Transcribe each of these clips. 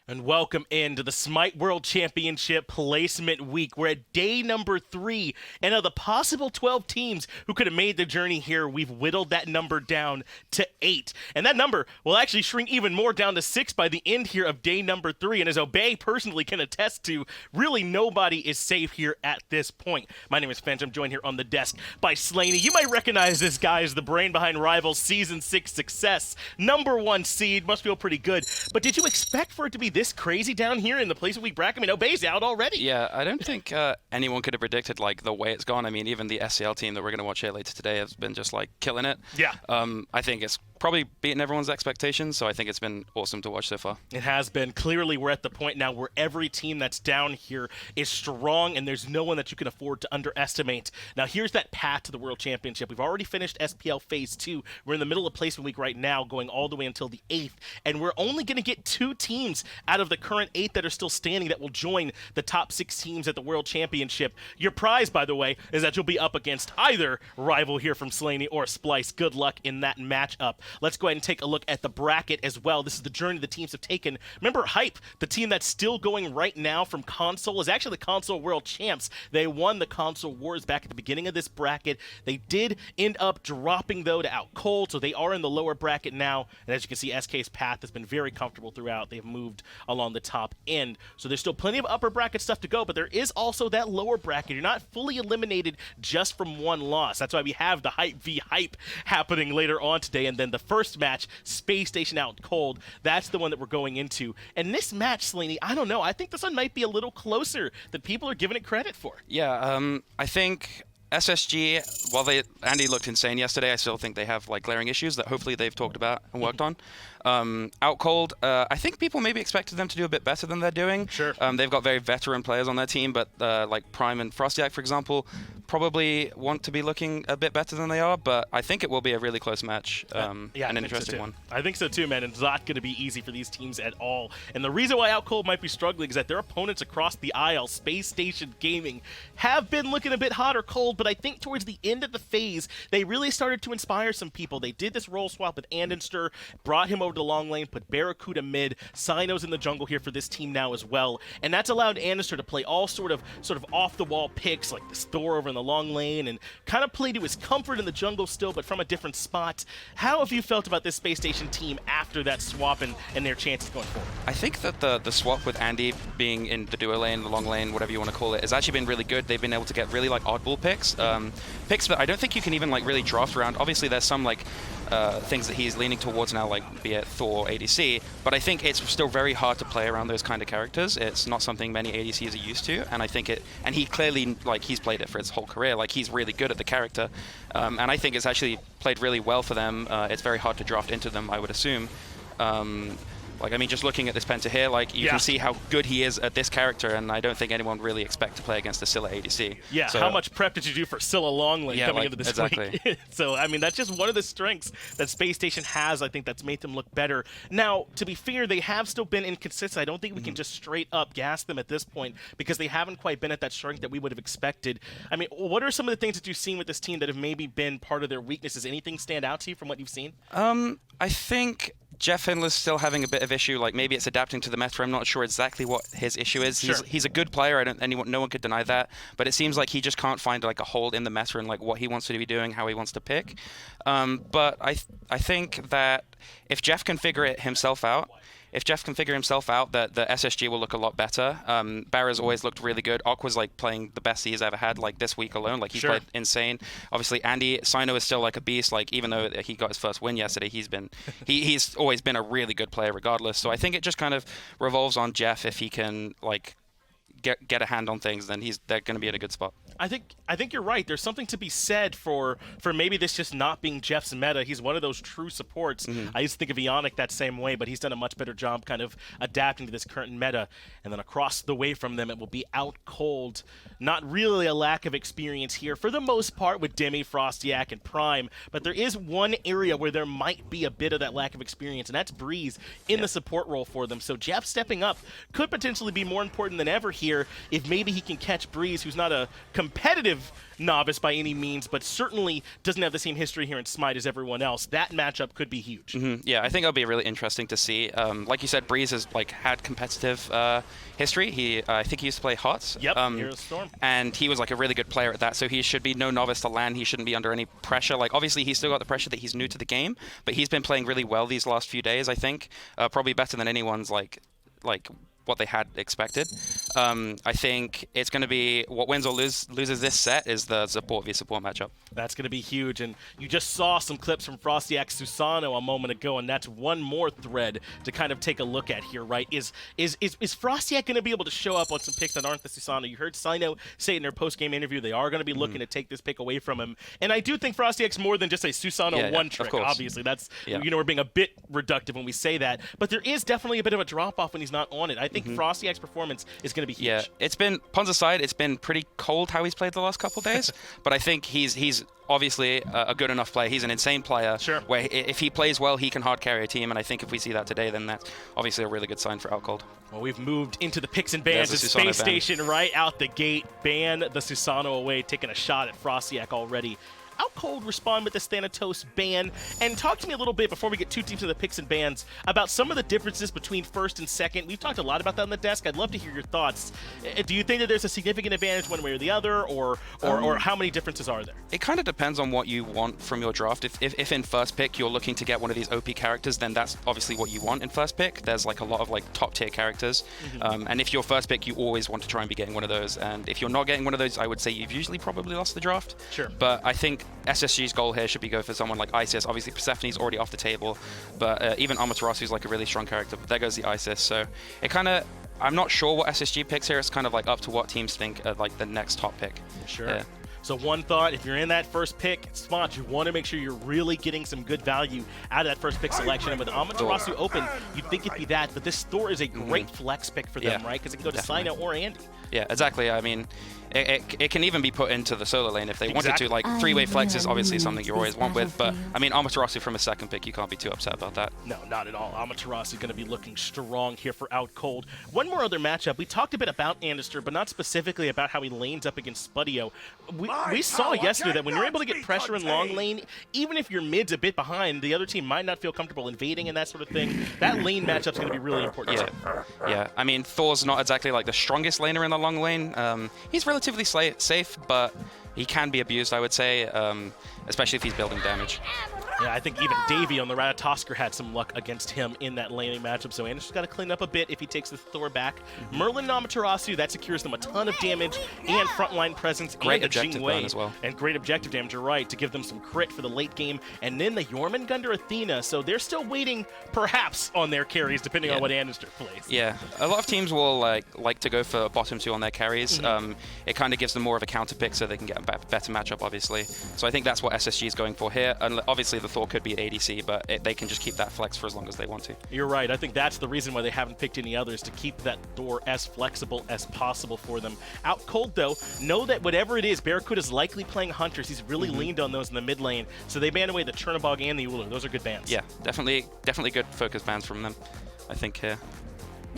And welcome into the SMITE World Championship Placement Week. We're at day number 3, and of the possible 12 teams who could have made the journey here, we've whittled that number down to 8. And that number will actually shrink even more down to 6 by the end here of day number 3. And as Obey personally can attest to, really nobody is safe here at this point. My name is Finch. I'm joined here on the desk by Slaney. You might recognize this guy as the brain behind Rivals Season 6 success. #1 seed, must feel pretty good. But did you expect for it to be this crazy down here in the Placement Week bracket? I mean, Obey's out already. Yeah, I don't think anyone could have predicted like the way it's gone. I mean, even the SCL team that we're going to watch here later today has been just like killing it. Yeah. I think it's probably beaten everyone's expectations, so I think it's been awesome to watch so far. It has been. Clearly, we're at the point now where every team that's down here is strong, and there's no one that you can afford to underestimate. Now, here's that path to the World Championship. We've already finished SPL Phase 2. We're in the middle of Placement Week right now, going all the way until the 8th, and we're only going to get 2 teams out of the current 8 that are still standing that will join the top 6 teams at the World Championship. Your prize, by the way, is that you'll be up against either rival here from Slaney or Splice. Good luck in that matchup. Let's go ahead and take a look at the bracket as well. This is the journey the teams have taken. Remember, Hype, the team that's still going right now from Console, is actually the Console World Champs. They won the Console Wars back at the beginning of this bracket. They did end up dropping, though, to Outcold, so they are in the lower bracket now. And as you can see, SK's path has been very comfortable throughout. They've moved along the top end. So there's still plenty of upper bracket stuff to go, but there is also that lower bracket. You're not fully eliminated just from one loss. That's why we have the Hype v Hype happening later on today. And then the first match, Spacestation Outcold, that's the one that we're going into. And this match, Slaney, I don't know. I think this one might be a little closer than people are giving it credit for. Yeah, I think SSG, while Andy looked insane yesterday, I still think they have like glaring issues that hopefully they've talked about and worked on. Outcold, I think people maybe expected them to do a bit better than they're doing. Sure. They've got very veteran players on their team, but like Prime and FrostiaK, for example, probably want to be looking a bit better than they are, but I think it will be a really close match and an interesting one. I think so too, man. It's not going to be easy for these teams at all. And the reason why Outcold might be struggling is that their opponents across the aisle, Space Station Gaming, have been looking a bit hot or cold, but I think towards the end of the phase, they really started to inspire some people. They did this role swap with andinster, brought him over to long lane, put BaRRaCCuDDa mid, Cyno's in the jungle here for this team now as well, and that's allowed andinster to play all sort of off-the-wall picks like this Thor over in the long lane and kind of play to his comfort in the jungle still, but from a different spot. How have you felt about this Space Station team after that swap and their chances going forward? I think that the swap with Andy being in the duo lane, the long lane, whatever you want to call it, has actually been really good. They've been able to get really like oddball picks, picks that I don't think you can even like really draft around. Obviously, there's some like things that he's leaning towards now, like be it Thor or ADC, but I think it's still very hard to play around those kind of characters. It's not something many ADCs are used to, and I think and he clearly, like, he's played it for his whole career. Like, he's really good at the character, and I think it's actually played really well for them. It's very hard to draft into them, I would assume. Like, I mean, just looking at this Penta here, like, you can see how good he is at this character, and I don't think anyone really expect to play against the Scylla ADC. Yeah, so, how much prep did you do for Scylla long lane coming into this week? So, I mean, that's just one of the strengths that Space Station has, I think, that's made them look better. Now, to be fair, they have still been inconsistent. I don't think we can just straight up gas them at this point because they haven't quite been at that strength that we would have expected. I mean, what are some of the things that you've seen with this team that have maybe been part of their weaknesses? Anything stand out to you from what you've seen? I think JeffHindla's still having a bit of issue. Like, maybe it's adapting to the meta. I'm not sure exactly what his issue is. Sure. He's a good player. No one could deny that. But it seems like he just can't find like a hold in the meta and like what he wants to be doing, how he wants to pick. But I think that if Jeff can figure himself out, that the SSG will look a lot better. BaRRa's always looked really good. Aqua's like playing the best he's ever had, like this week alone. Like, he's played insane. Obviously, Cyno is still like a beast. Like, even though he got his first win yesterday, he's always been a really good player regardless. So I think it just kind of revolves on Jeff. If he can like get a hand on things, then they're going to be in a good spot. I think you're right. There's something to be said for maybe this just not being Jeff's meta. He's one of those true supports. I used to think of Ionic that same way, but he's done a much better job kind of adapting to this current meta. And then across the way from them, it will be Outcold. Not really a lack of experience here for the most part with Dimi, FrostiaK, and Prime, but there is one area where there might be a bit of that lack of experience, and that's Breez in the support role for them. So Jeff stepping up could potentially be more important than ever here. here if maybe he can catch Breez, who's not a competitive novice by any means, but certainly doesn't have the same history here in SMITE as everyone else. That matchup could be huge. Yeah, I think it'll be really interesting to see. Like you said, Breez has like had competitive history. I think he used to play HOTS. Yep, Heroes Storm. And he was like a really good player at that, so he should be no novice to LAN. He shouldn't be under any pressure. Like, obviously, he's still got the pressure that he's new to the game, but he's been playing really well these last few days, I think. Probably better than anyone's like what they had expected. I think it's going to be what wins or loses this set is the support v support matchup. That's going to be huge, and you just saw some clips from FrostiaK Cyno a moment ago, and that's one more thread to kind of take a look at here, right? Is FrostiaK going to be able to show up on some picks that aren't the Cyno? You heard Cyno say in their post-game interview they are going to be looking to take this pick away from him, and I do think FrostiaK's more than just a Cyno one trick. Obviously, that's we're being a bit reductive when we say that, but there is definitely a bit of a drop-off when he's not on it. I think FrostiaK's performance is going to be huge. Yeah, it's been, Pon's aside, it's been pretty cold how he's played the last couple of days, but I think he's obviously a good enough player. He's an insane player. Sure. Where if he plays well, he can hard carry a team, and I think if we see that today, then that's obviously a really good sign for Outcold. Well, we've moved into the picks and bans of Spacestation right out the gate. Ban the Cyno away, taking a shot at FrostiaK already. Outcold respond with this Thanatos ban, and talk to me a little bit before we get too deep into the picks and bans about some of the differences between first and second. We've talked a lot about that on the desk. I'd love to hear your thoughts. Do you think that there's a significant advantage one way or the other, or how many differences are there? It kind of depends on what you want from your draft. If in first pick you're looking to get one of these OP characters, then that's obviously what you want in first pick. There's like a lot of like top tier characters, and if you're first pick, you always want to try and be getting one of those. And if you're not getting one of those, I would say you've usually probably lost the draft. Sure. But I think SSG's goal here should be go for someone like Isis. Obviously, Persephone's already off the table, but even Amaterasu is like a really strong character. But there goes the Isis. So it kind of, I'm not sure what SSG picks here. It's kind of like up to what teams think of like the next top pick. Sure. Yeah. So one thought, if you're in that first pick spot, you want to make sure you're really getting some good value out of that first pick selection. And with Amaterasu open, you'd think it'd be that, but this Thor is a great flex pick for them, right? Because it can go to Cyno or Andy. Yeah, exactly. I mean, it can even be put into the solo lane if they wanted to. Like, three-way flex is obviously something you always want with, but I mean, Amaterasu from a second pick, you can't be too upset about that. No, not at all. Amaterasu going to be looking strong here for Outcold. One more other matchup. We talked a bit about andinster, but not specifically about how he lanes up against Spudio. We saw yesterday that when you're able to get pressure in long lane, even if your mid's a bit behind, the other team might not feel comfortable invading and that sort of thing. That lane matchup's going to be really important. Yeah. I mean, Thor's not exactly like the strongest laner in the long lane. He's relatively safe, but he can be abused, I would say, especially if he's building damage. Yeah, I think even Davey on the Ratatosker had some luck against him in that laning matchup, so Anderson's got to clean up a bit if he takes the Thor back. Merlin and Amaterasu, that secures them a ton of damage and frontline presence. Great and objective burn as well. And great objective damage, you're right, to give them some crit for the late game. And then the Jormungandr Athena, so they're still waiting, perhaps, on their carries, depending on what andinster plays. Yeah, a lot of teams will like to go for bottom two on their carries. It kind of gives them more of a counter pick so they can get a better matchup, obviously. So I think that's what SSG is going for here. And obviously, the Thor could be ADC, but they can just keep that flex for as long as they want to. You're right. I think that's the reason why they haven't picked any others, to keep that Thor as flexible as possible for them. Outcold, though, know that whatever it is, BaRRaCCuDDa is likely playing Hunters. He's really leaned on those in the mid lane, so they ban away the Chernobog and the Uller. Those are good bans. Yeah, definitely good focus bans from them, I think, here.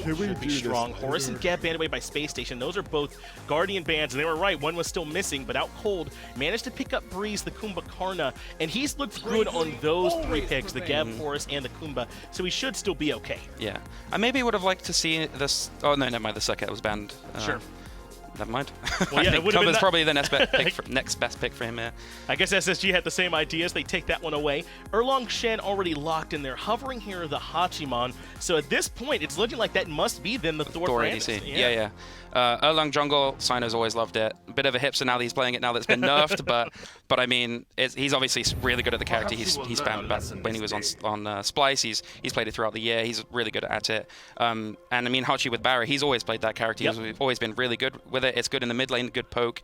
Should be strong. Horus and Geb banned away by Spacestation. Those are both Guardian bans, and they were right. One was still missing, but Outcold managed to pick up Breez, the Kumbhakarna, and he's looked good on those three picks, the Geb, Horus, and the Kumbha, so he should still be okay. Yeah. I maybe would have liked to see this... Oh, no, never mind. The Circuit was banned. Sure. Never mind. Well, yeah, I think Kumbha's probably the next best pick for him here. I guess SSG had the same ideas. They take that one away. Erlang, Shen already locked in there. Hovering here the Hachiman. So at this point, it's looking like that must be then the Thor ADC. Yeah. Erlang jungle, Cyno's always loved it. A bit of a hipster now that he's playing it now that it's been nerfed, but I mean, he's obviously really good at the character. He's spammed back when he was on Splice. He's played it throughout the year. He's really good at it. And I mean, Hachi with BaRRa, he's always played that character. He's always been really good with it. It's good in the mid lane, good poke,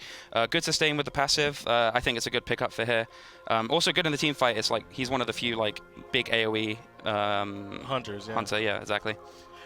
good sustain with the passive. I think it's a good pickup for here. Also good in the team fight. It's like he's one of the few like big AoE hunters. Hunter, yeah, exactly.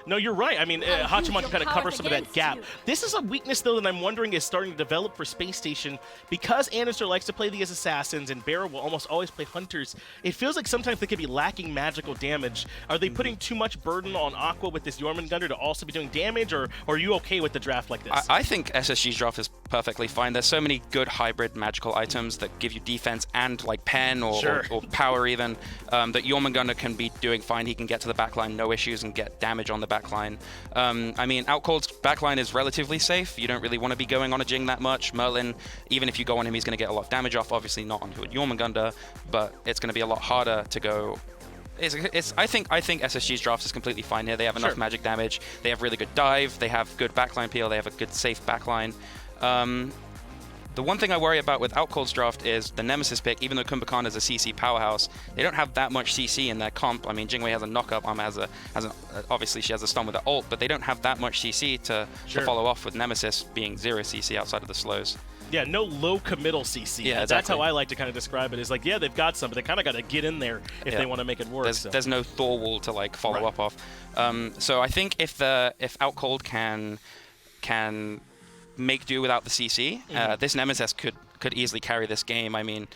No, you're right. I mean, Hachiman can kind of cover some of that gap. This is a weakness, though, that I'm wondering is starting to develop for Spacestation. Because andinster likes to play these assassins and BaRRa will almost always play hunters, it feels like sometimes they could be lacking magical damage. Are they putting too much burden on Aqua with this Jormungandr to also be doing damage, or are you okay with the draft like this? I think SSG's draft is perfectly fine. There's so many good hybrid magical items that give you defense and like pen or power even, that Jormungandr can be doing fine. He can get to the backline, no issues, and get damage on the backline. I mean, Outcold's backline is relatively safe. You don't really want to be going on a Jing that much. Merlin, even if you go on him, he's going to get a lot of damage off. Obviously not onto a Jormungandr, but it's going to be a lot harder to go. I think SSG's draft is completely fine here. They have enough magic damage. They have really good dive. They have good backline peel. They have a good safe backline. The one thing I worry about with Outcold's draft is the Nemesis pick. Even though Kumbhakarna is a CC powerhouse, they don't have that much CC in their comp. I mean, Jingwei has a knock-up, obviously she has a stun with the ult, but they don't have that much CC to follow off with Nemesis being 0 CC outside of the slows. Yeah, no low committal CC. Yeah, That's how I like to kind of describe it. Is like, yeah, they've got some, but they kind of got to get in there if they want to make it work. There's no Thor wall to like follow up off. So I think if Outcold can make do without the CC, this Nemesis could easily carry this game. I mean,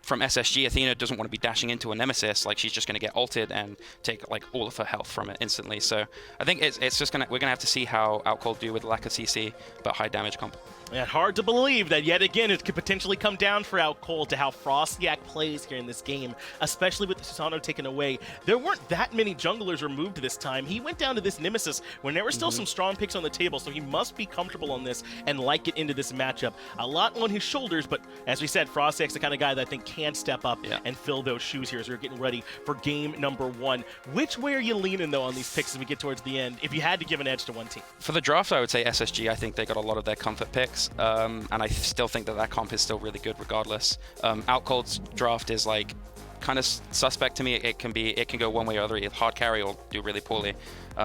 from SSG, Athena doesn't want to be dashing into a Nemesis. Like, she's just going to get ulted and take like all of her health from it instantly. So I think it's just we're gonna have to see how Outcold do with lack of CC but high damage comp. Yeah, hard to believe that yet again it could potentially come down for Outcold to how FrostiaK plays here in this game, especially with Cyno taken away. There weren't that many junglers removed this time. He went down to this Nemesis when there were still some strong picks on the table, so he must be comfortable on this and like it into this matchup. A lot on his shoulders, but as we said, FrostiaK's the kind of guy that I think can step up and fill those shoes here as we're getting ready for game number 1. Which way are you leaning, though, on these picks as we get towards the end, if you had to give an edge to one team? For the draft, I would say SSG. I think they got a lot of their comfort picks. And I still think that comp is still really good regardless. Outcold's draft is like kind of suspect to me. It can go one way or other. Either hard carry or do really poorly.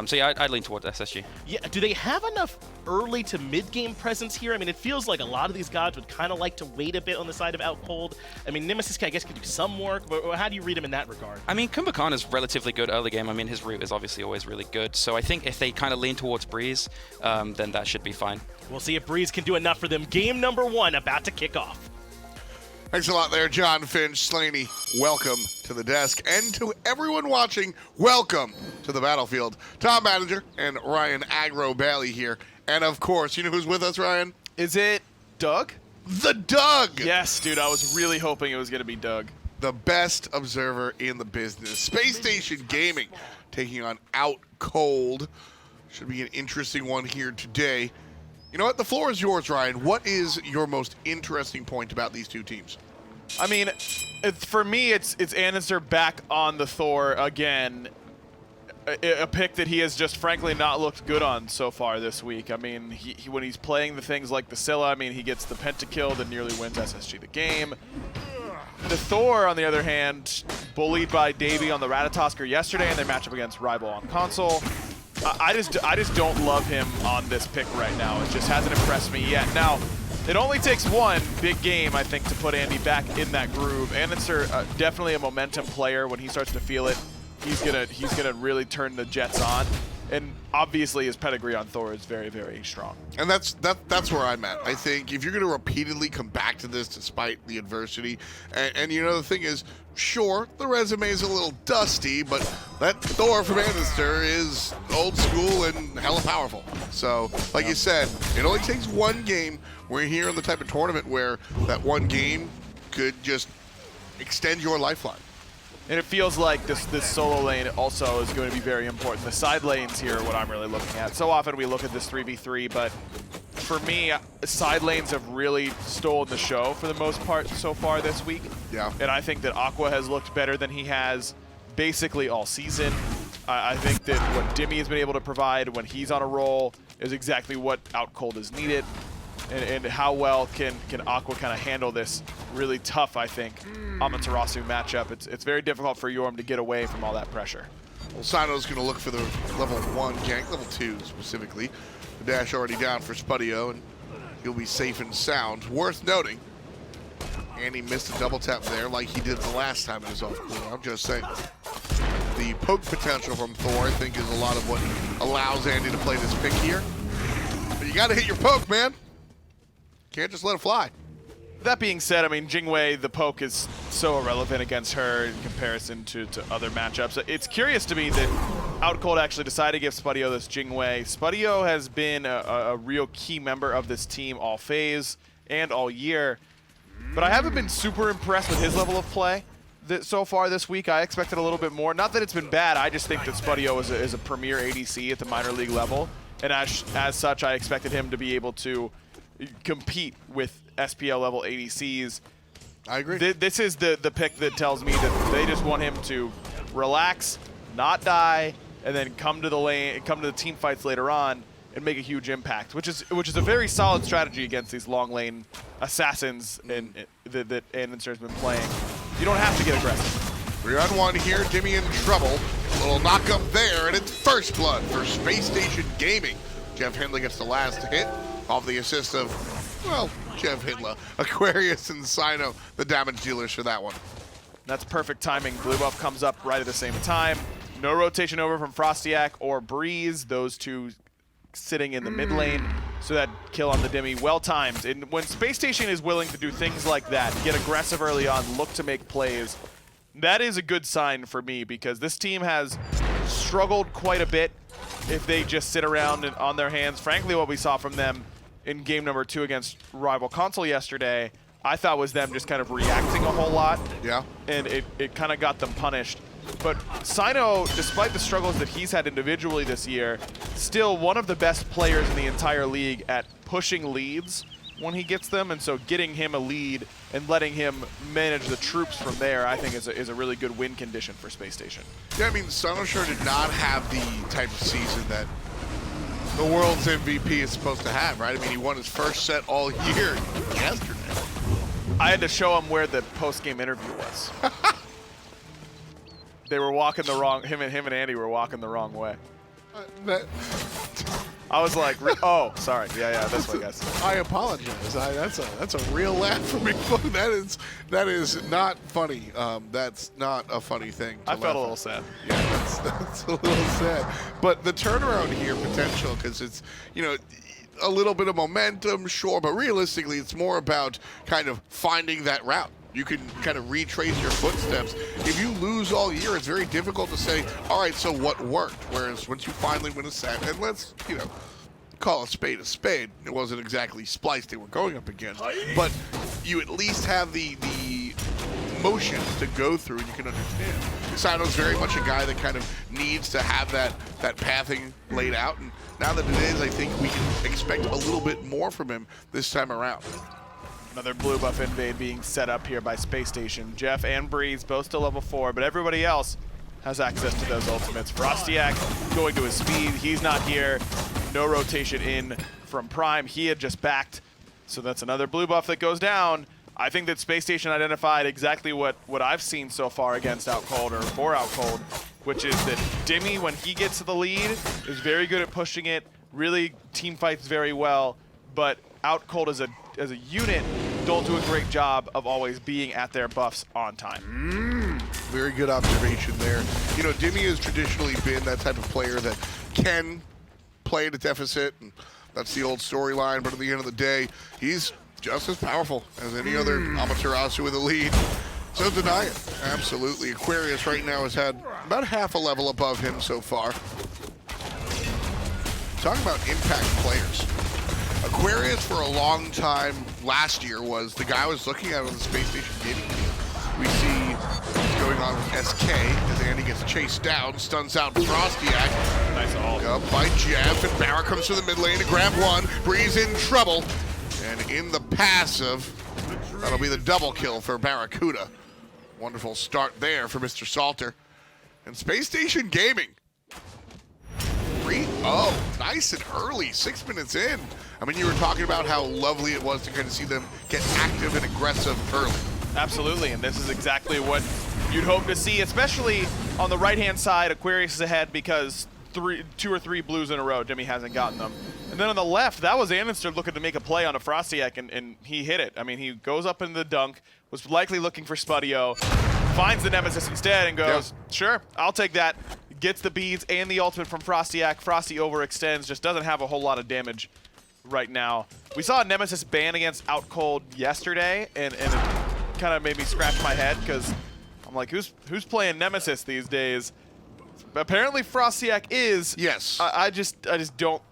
So yeah, I'd lean towards SSG. Yeah, do they have enough early to mid-game presence here? I mean, it feels like a lot of these gods would kind of like to wait a bit on the side of Outcold. I mean, Nemesis, I guess, could do some work, but how do you read him in that regard? I mean, Kumbhakarna is relatively good early game. I mean, his route is obviously always really good. So I think if they kind of lean towards Breez, then that should be fine. We'll see if Breez can do enough for them. Game number 1 about to kick off. Thanks a lot there, John Finch. Slaney, welcome to the desk. And to everyone watching, welcome to the battlefield. Tom Manager and Ryan Agro Bailey here. And of course, you know who's with us, Ryan? Is it Doug? The Doug! Yes, dude, I was really hoping it was going to be Doug. The best observer in the business. Spacestation Gaming taking on Outcold. Should be an interesting one here today. You know what? The floor is yours, Ryan. What is your most interesting point about these two teams? I mean, for me, it's andinster back on the Thor again. A pick that he has just frankly not looked good on so far this week. I mean, when he's playing the things like the Scylla, I mean, he gets the pentakill that nearly wins SSG the game. The Thor, on the other hand, bullied by Davey on the Ratatosker yesterday in their matchup against Rival on console. I just don't love him on this pick right now. It just hasn't impressed me yet. Now, it only takes one big game, I think, to put Andy back in that groove. andinster, definitely a momentum player. When he starts to feel it, he's gonna really turn the Jets on. And obviously, his pedigree on Thor is very, very strong. And that's where I'm at. I think if you're going to repeatedly come back to this despite the adversity, and you know, the thing is, sure, the resume is a little dusty, but that Thor from andinster is old school and hella powerful. So, like you said, it only takes one game. We're here in the type of tournament where that one game could just extend your lifeline. And it feels like this solo lane also is going to be very important. The side lanes here are what I'm really looking at. So often we look at this 3v3, but for me, side lanes have really stolen the show for the most part so far this week. Yeah. And I think that Aqua has looked better than he has basically all season. I think that what Dimi has been able to provide when he's on a roll is exactly what Outcold is needed. And how well can Aqua kind of handle this really tough, I think, Amaterasu matchup. It's very difficult for Jorm to get away from all that pressure. Well, Cyno's going to look for the level 1 gank, level 2 specifically. The dash already down for Spudio, and he'll be safe and sound. Worth noting, and he missed a double tap there like he did the last time it was off cooldown. I'm just saying. the poke potential from Thor, I think, is a lot of what allows Andy to play this pick here. But you got to hit your poke, man. Can't just let it fly. That being said, I mean, Jingwei, the poke is so irrelevant against her in comparison to other matchups. It's curious to me that Outcold actually decided to give Spudio this Jingwei. Spudio has been a real key member of this team all phase and all year, but I haven't been super impressed with his level of play so far this week. I expected a little bit more. Not that it's been bad, I just think that Spudio is a premier ADC at the minor league level, and as such, I expected him to be able to compete with SPL level ADCs. I agree. This is the pick that tells me that they just want him to relax, not die, and then come to the lane, come to the team fights later on, and make a huge impact, which is a very solid strategy against these long lane assassins that andinster's been playing. You don't have to get aggressive. 3-on-1 here, Dimi in trouble. A little knock up there, and it's first blood for Spacestation Gaming. JeffHindla gets the last hit off the assist of, well, JeffHindla. Aquarius and Cyno, the damage dealers for that one. That's perfect timing. Blue buff comes up right at the same time. No rotation over from FrostiaK or Breez, those two sitting in the mid lane. So that kill on the Dimi, well timed. And when Spacestation is willing to do things like that, get aggressive early on, look to make plays, that is a good sign for me, because this team has struggled quite a bit if they just sit around and on their hands. Frankly, what we saw from them in game number 2 against rival console yesterday, I thought was them just kind of reacting a whole lot. Yeah. And it kind of got them punished. But Cyno, despite the struggles that he's had individually this year, still one of the best players in the entire league at pushing leads when he gets them, and so getting him a lead and letting him manage the troops from there, I think is a really good win condition for Spacestation. Yeah, I mean, Cyno sure did not have the type of season that the world's MVP is supposed to have, right? I mean, he won his first set all year yesterday. I had to show him where the post-game interview was. They were walking the wrong, him and Andy were walking the wrong way. I was like, oh, sorry. Yeah, this way, guys. I apologize. That's a real laugh for me. That is not funny. That's not a funny thing. I felt a little sad. Yeah, that's a little sad. But the turnaround here potential, because it's, you know, a little bit of momentum, sure, but realistically, it's more about kind of finding that route. You can kind of retrace your footsteps. If you lose all year, it's very difficult to say, all right, so what worked? Whereas once you finally win a set, and let's, you know, call a spade, it wasn't exactly Splice they were going up against, but you at least have the motion to go through, and you can understand. Cyno's very much a guy that kind of needs to have that pathing laid out, and now that it is, I think we can expect a little bit more from him this time around. Another blue buff invade being set up here by Spacestation. Jeff and Breez both to level 4, but everybody else has access to those ultimates. FrostiaK going to his speed. He's not here. No rotation in from Prime. He had just backed, so that's another blue buff that goes down. I think that Spacestation identified exactly what I've seen so far against Outcold, or for Outcold, which is that Dimi, when he gets to the lead, is very good at pushing it, really team fights very well, but Outcold as a unit don't do a great job of always being at their buffs on time. Very good observation there. You know, Dimi has traditionally been that type of player that can play at a deficit, and that's the old storyline, but at the end of the day, he's just as powerful as any other Amaterasu in the lead. So deny it. Absolutely. Aquarius right now has had about half a level above him so far. Talking about impact players. Aquarius for a long time last year was the guy I was looking at on the Spacestation Gaming team. We see what's going on with SK as Andy gets chased down, stuns out FrostiaK. Nice ult. Up by Jeff, and BaRRaCCuDDa comes to the mid lane to grab one. Breez in trouble. And in the passive, that'll be the double kill for BaRRaCCuDDa. Wonderful start there for Mr. Salter. And Spacestation Gaming. 3-0, nice and early, 6 minutes in. I mean, you were talking about how lovely it was to kind of see them get active and aggressive early. Absolutely, and this is exactly what you'd hope to see, especially on the right-hand side. Aquarius is ahead because 2 or 3 blues in a row. Dimi hasn't gotten them. And then on the left, that was andinster looking to make a play on a FrostiaK, and he hit it. I mean, he goes up in the dunk, was likely looking for Spudio, finds the Nemesis instead, and goes, sure, I'll take that. Gets the beads and the ultimate from FrostiaK. Frosty overextends, just doesn't have a whole lot of damage right now. We saw a Nemesis ban against Outcold yesterday, and it kind of made me scratch my head, because I'm like, who's playing Nemesis these days? Apparently FrostiaK is. Yes. I just don't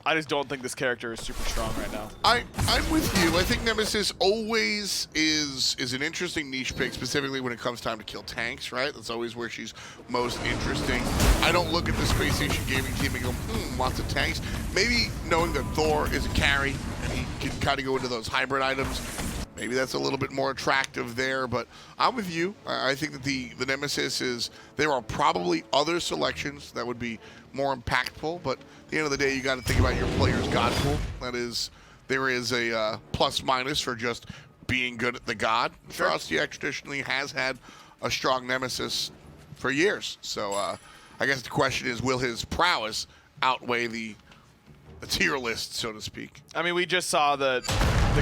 think this character is super strong right now. I'm with you. I think Nemesis always is an interesting niche pick, specifically when it comes time to kill tanks, right? That's always where she's most interesting. I don't look at the Spacestation gaming team and go, lots of tanks. Maybe knowing that Thor is a carry and he can kind of go into those hybrid items, maybe that's a little bit more attractive there, but I'm with you. I think that the Nemesis is, there are probably other selections that would be more impactful, but at the end of the day, you got to think about your player's god pool. That is, there is a plus minus for just being good at the god. Sure. FrostiaK traditionally has had a strong Nemesis for years. So I guess the question is, will his prowess outweigh the tier list, so to speak? I mean, we just saw the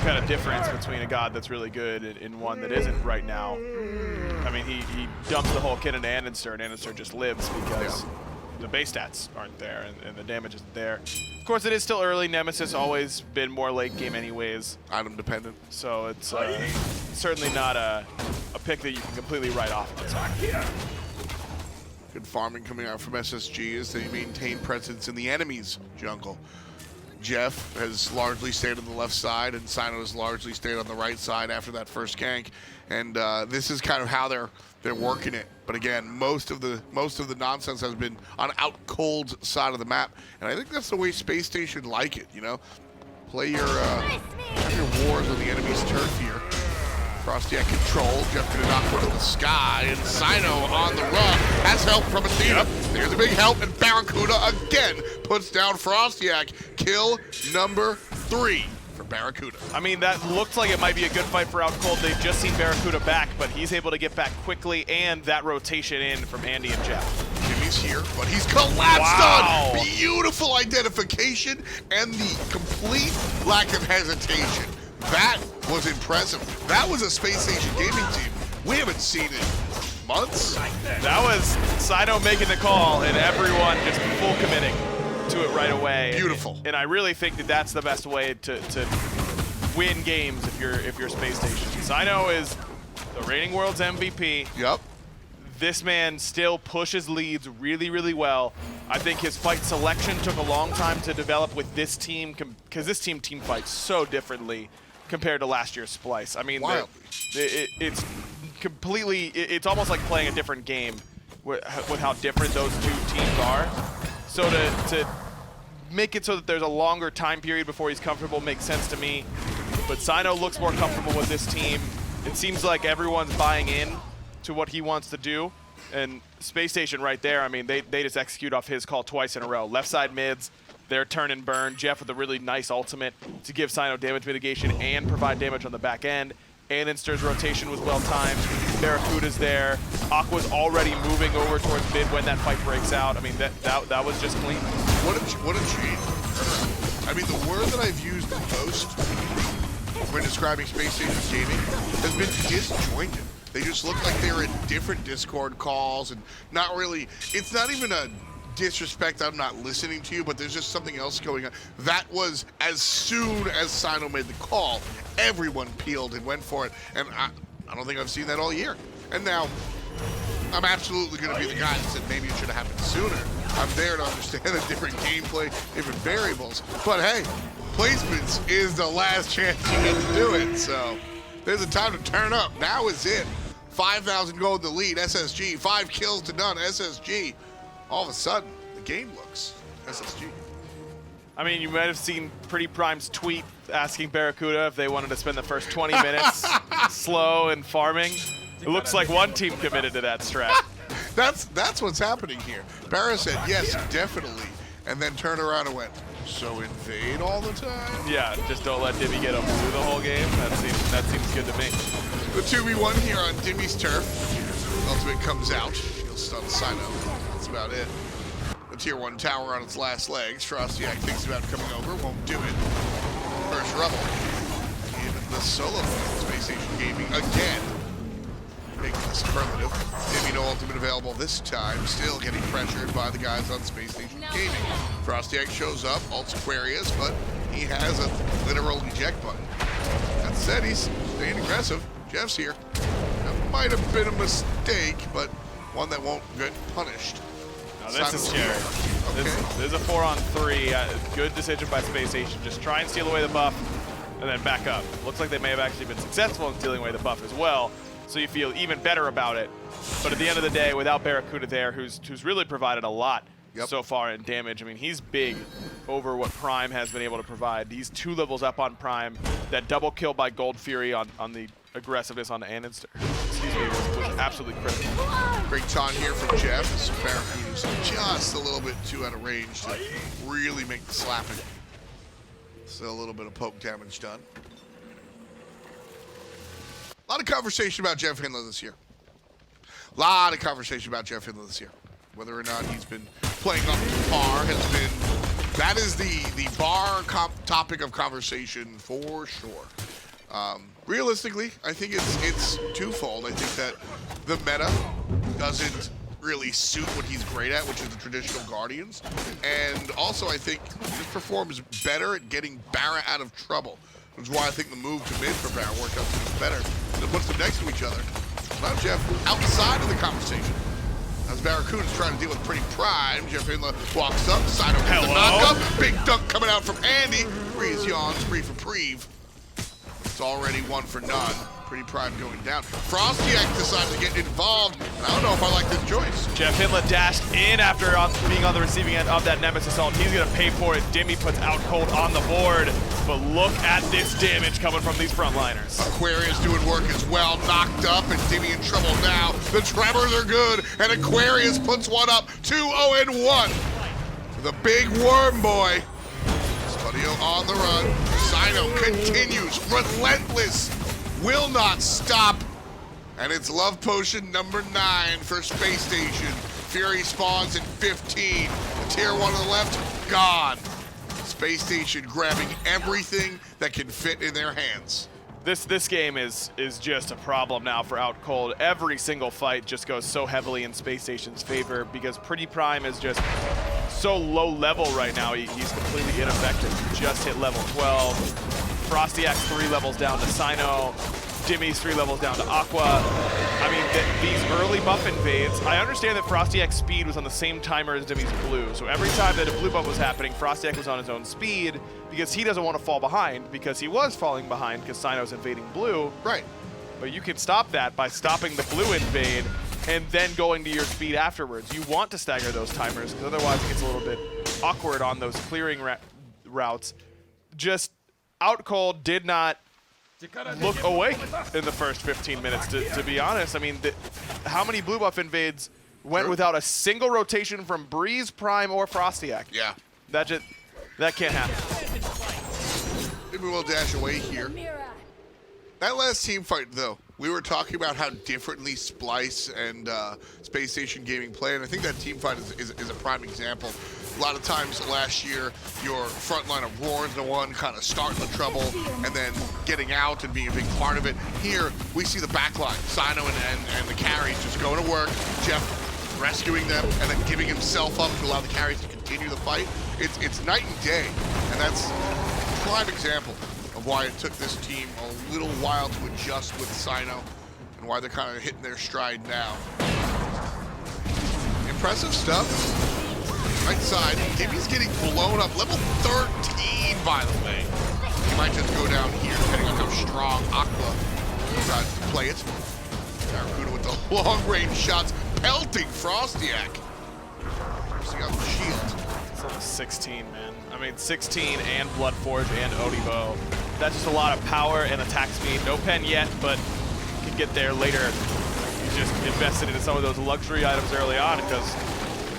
kind of difference between a god that's really good and one that isn't right now. I mean, he dumps the whole kit into andinster, and andinster just lives because the base stats aren't there and the damage isn't there. Of course, it is still early. Nemesis always been more late game anyways. Item dependent. So it's certainly not a pick that you can completely write off of the time. Good farming coming out from SSG as they maintain presence in the enemy's jungle. Jeff has largely stayed on the left side, and Cyno has largely stayed on the right side after that first gank. And this is kind of how they're working it. But again, most of the nonsense has been on Outcold's side of the map, and I think that's the way Spacestation like it. You know, play your have your wars on the enemy's turf here. FrostiaK control. Jeff gonna knock one to the sky, and Cyno on the run has help from Athena. There's a big help, and BaRRaCCuDDa again puts down FrostiaK. Kill number 3 for BaRRaCCuDDa. I mean, that looked like it might be a good fight for Outcold. They've just seen BaRRaCCuDDa back, but he's able to get back quickly, and that rotation in from Andy and Jeff. Dimi's here, but he's collapsed on. Beautiful identification and the complete lack of hesitation. That was impressive. That was a Spacestation gaming team. We haven't seen it in months. That was Cyno making the call and everyone just full committing to it right away. Beautiful. And I really think that that's the best way to win games if you're Spacestation. Cyno is the reigning world's MVP. Yep. This man still pushes leads really, really well. I think his fight selection took a long time to develop with this team because this team fights so differently compared to last year's Splice. I mean, it's completely, it's almost like playing a different game with how different those two teams are. So to make it so that there's a longer time period before he's comfortable makes sense to me. But Cyno looks more comfortable with this team. It seems like everyone's buying in to what he wants to do. And Spacestation right there, I mean, they just execute off his call twice in a row. Left side mids, their turn and burn. Jeff with a really nice ultimate to give Cyno damage mitigation and provide damage on the back end. andinster's rotation was well timed. BaRRaCCuDDa's there. Aqua's already moving over towards mid when that fight breaks out. I mean, that was just clean. What a change. I mean, the word that I've used the most when describing Spacestation's gaming has been disjointed. They just look like they're in different Discord calls and not really, it's not even a disrespect, I'm not listening to you, but there's just something else going on. That was as soon as Cyno made the call, everyone peeled and went for it, and I don't think I've seen that all year. And now, I'm absolutely going to be the guy that said maybe it should have happened sooner. I'm there to understand the different gameplay, different variables, but hey, placements is the last chance you get to do it, so there's a time to turn up. Now is it. 5,000 gold in the lead, SSG, 5 kills to none, SSG. All of a sudden, the game looks SSG. I mean, you might have seen PrettyPrime's tweet asking BaRRaCCuDDa if they wanted to spend the first 20 minutes slow and farming. It looks like one team committed to that strat. That's what's happening here. Barra said, yes, definitely, and then turned around and went, so invade all the time? Yeah, just don't let Dimi get him through the whole game. That seems good to me. The 2v1 here on Dimi's turf. Ultimate comes out. He'll stun Cyno. That's about it. a tier 1 tower on its last legs. FrostiaK thinks about coming over, won't do it. First rubble. Even the solo Spacestation Gaming again. Making the superlative. Dimi no ultimate available this time. Still getting pressured by the guys on Spacestation Gaming. FrostiaK shows up, ults Aquarius, but he has a literal eject button. That said, he's staying aggressive. Jeff's here. That might have been a mistake, but one that won't get punished. Now this is scary. Okay. This is a 4-on-3. Good decision by Spacestation. Just try and steal away the buff, and then back up. Looks like they may have actually been successful in stealing away the buff as well, so you feel even better about it. But at the end of the day, without BaRRaCCuDDa there, who's really provided a lot so far in damage. I mean, he's big over what Prime has been able to provide. He's 2 levels up on Prime. That double kill by Gold Fury on the aggressiveness on the andinster, was absolutely critical. Great taunt here from Jeff. As BaRRaCCuDDa's just a little bit too out of range to really make the slapping. Still a little bit of poke damage done. A lot of conversation about JeffHindla this year. A lot of conversation about JeffHindla this year. Whether or not he's been playing up to par has been, that is the bar topic of conversation for sure. Realistically, I think it's twofold. I think that the meta doesn't really suit what he's great at, which is the traditional Guardians. And also, I think he performs better at getting BaRRa out of trouble, which is why I think the move to mid for BaRRa worked out so much better. It puts them next to each other. Now Jeff, outside of the conversation, as BaRRaCCuDDa's trying to deal with prettyPriMe, JeffHindla walks up, Cyno gets the knockup, big dunk coming out from Andy. Breez yawns, free for Preeve. It's already 1 for none. prettyPriMe going down. FrostiaK decides to get involved, and I don't know if I like this choice. JeffHindla dashed in after being on the receiving end of that Nemesis ult. He's going to pay for it. Dimi puts Outcold on the board, but look at this damage coming from these frontliners. Aquarius doing work as well, knocked up, and Dimi in trouble now. The tremors are good, and Aquarius puts one up, 2-0-1. The big worm boy. Spudio on the run. Cyno continues, relentless, will not stop. And it's love potion number 9 for Spacestation. Fury spawns in 15. The tier 1 on the left, gone. Spacestation grabbing everything that can fit in their hands. This game is just a problem now for Outcold. Every single fight just goes so heavily in Spacestation's favor because prettyPriMe is just so low level right now. He's completely ineffective. He just hit level 12. FrostiaK's 3 levels down to Cyno. Dimi's 3 levels down to Aqua. I mean, these early buff invades, I understand that FrostiaK's speed was on the same timer as Dimi's blue. So every time that a blue buff was happening, FrostiaK was on his own speed because he doesn't want to fall behind, because he was falling behind because Cyno's invading blue. Right. But you can stop that by stopping the blue invade and then going to your speed afterwards. You want to stagger those timers because otherwise it gets a little bit awkward on those clearing routes. Just Outcold did not look awake in the first 15 minutes, to be honest. I mean, how many blue buff invades went without a single rotation from Breez, Prime, or FrostiaK? Yeah. That can't happen. Maybe we'll dash away here. That last team fight, though, we were talking about how differently Splice and Spacestation Gaming play, and I think that team fight is a prime example. A lot of times last year, your front line of Roar's the one kind of starting the trouble and then getting out and being a big part of it. Here, we see the back line, Cyno and the carries just going to work, Jeff rescuing them and then giving himself up to allow the carries to continue the fight. It's night and day, and that's a prime example of why it took this team a little while to adjust with Cyno and why they're kind of hitting their stride now. Impressive stuff. Right side, Dimi's getting blown up. Level 13, by the way. He might just go down here, depending on how strong Aqua decides to play it. BaRRaCCuDDa with the long-range shots, pelting FrostiaK. Forcing out the shield. It's almost 16, man. I mean, 16 and Bloodforge and Odibo. That's just a lot of power and attack speed. No pen yet, but can get there later. He's just invested into some of those luxury items early on because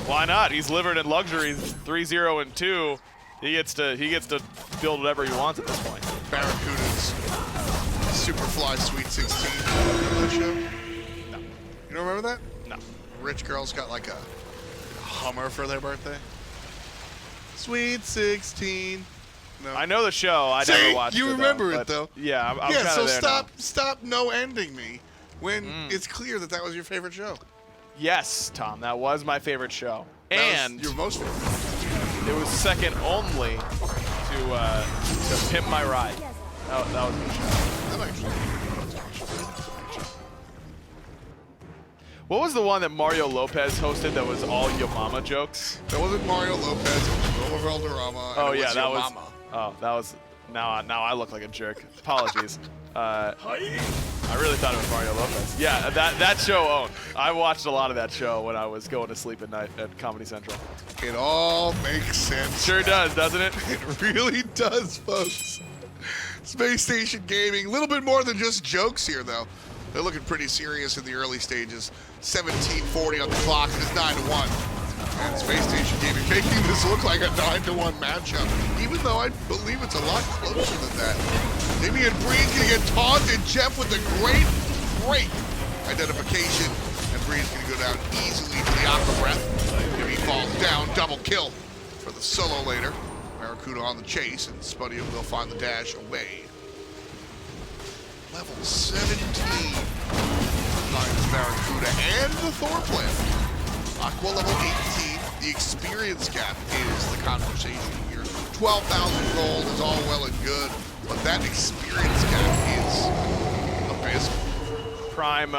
why not? He's living in luxuries, 3-0 and 2. He gets to build whatever he wants at this point. BaRRaCCuDDa's Superfly Sweet 16. Remember that show? No. You don't remember that? No. Rich girl's got like a Hummer for their birthday? Sweet 16. No. I know the show. I See, never watched it. you remember it, but though. Yeah, I'm Yeah, kind of so there now. stop no ending me when it's clear that that was your favorite show. Yes, Tom, that was my favorite show. That And was your most favorite. it was second only to Pimp My Ride. That was a good show. I'm actually. What was the one that Mario Lopez hosted that was all Yo Mama jokes? That wasn't Mario Lopez. It was Wilmer Valderrama. Oh and it yeah, was that Your was. Mama. Oh, that was. Now I look like a jerk. Apologies. I really thought it was Mario Lopez. Yeah, that show owned. I watched a lot of that show when I was going to sleep at night at Comedy Central. It all makes sense. Sure does, doesn't it? It really does, folks. Space Station Gaming, a little bit more than just jokes here, though. They're looking pretty serious in the early stages. 17:40 on the clock, and it's 9-1. And Space Station Gaming making this look like a 9-1 matchup, even though I believe it's a lot closer than that. Dimi and Breez gonna get taunted. Jeff with a great identification, and Breez gonna go down easily for the Aqua Breath. Dimi falls down, double kill for the solo later. BaRRaCCuDDa on the chase, and Spudio will find the dash away. Level 17 finds BaRRaCCuDDa and the Thor player. Aqua level 18, the experience gap is the conversation here. 12,000 gold is all well and good, but that experience gap is abysmal. Prime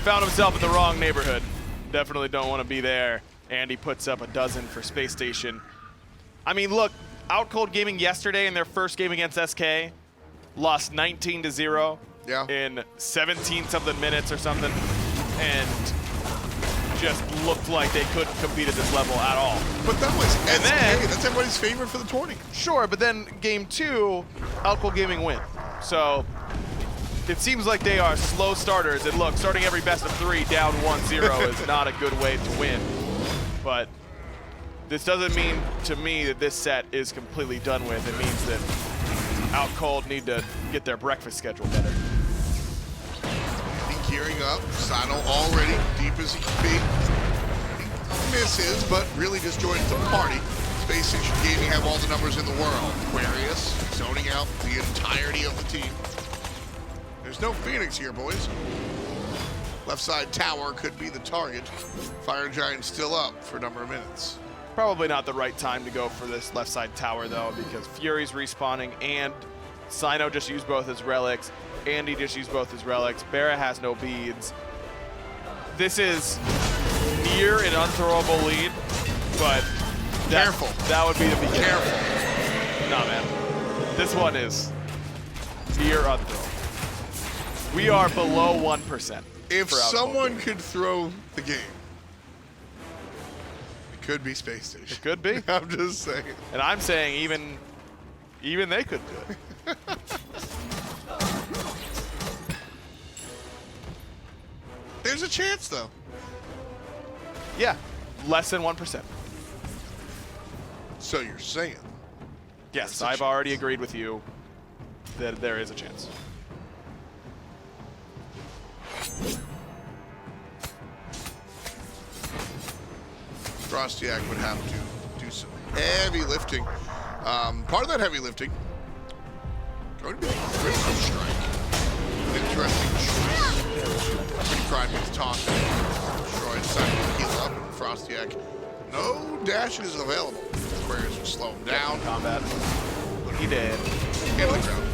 found himself in the wrong neighborhood. Definitely don't want to be there. And he puts up a dozen for Space Station. I mean, look, Outcold Gaming yesterday in their first game against SK lost 19-0 in 17-something minutes or something, and just looked like they couldn't compete at this level at all. But that was And SK. then- That's everybody's favorite for the tourney. Sure, but then game 2, Outcold Gaming win. So it seems like they are slow starters. And look, starting every best of 3 down 1-0 is not a good way to win. But this doesn't mean to me that this set is completely done with. It means that Outcold need to get their breakfast schedule better. Gearing up, Cyno already deep as he can be. He misses, but really just joins the party. Space Station Gaming have all the numbers in the world. Aquarius zoning out the entirety of the team. There's no Phoenix here, boys. Left side tower could be the target. Fire Giant still up for a number of minutes. Probably not the right time to go for this left side tower, though, because Fury's respawning and Cyno just used both his relics. Andy just used both his relics. BaRRa has no beads. This is near an unthrowable lead, but that would be the beginning. Careful. Nah, man. This one is near unthrowable. We are below 1%. If for Outcold someone Gaming. could throw the game, it could be Space Station. It could be. I'm just saying. And I'm saying even they could do it. There's a chance, though. Yeah, less than 1%. So you're saying. Yes, There's a I've chance. already agreed with you that there is a chance. FrostiaK would have to do some heavy lifting. Part of that heavy lifting going to be the Crystal Strike. Interesting choice. PrettyPriMe is tossed. Destroyed Cyno heal up, and FrostiaK. No dashes available. Aquarius will slow him down. Combat. He did. Hit the ground.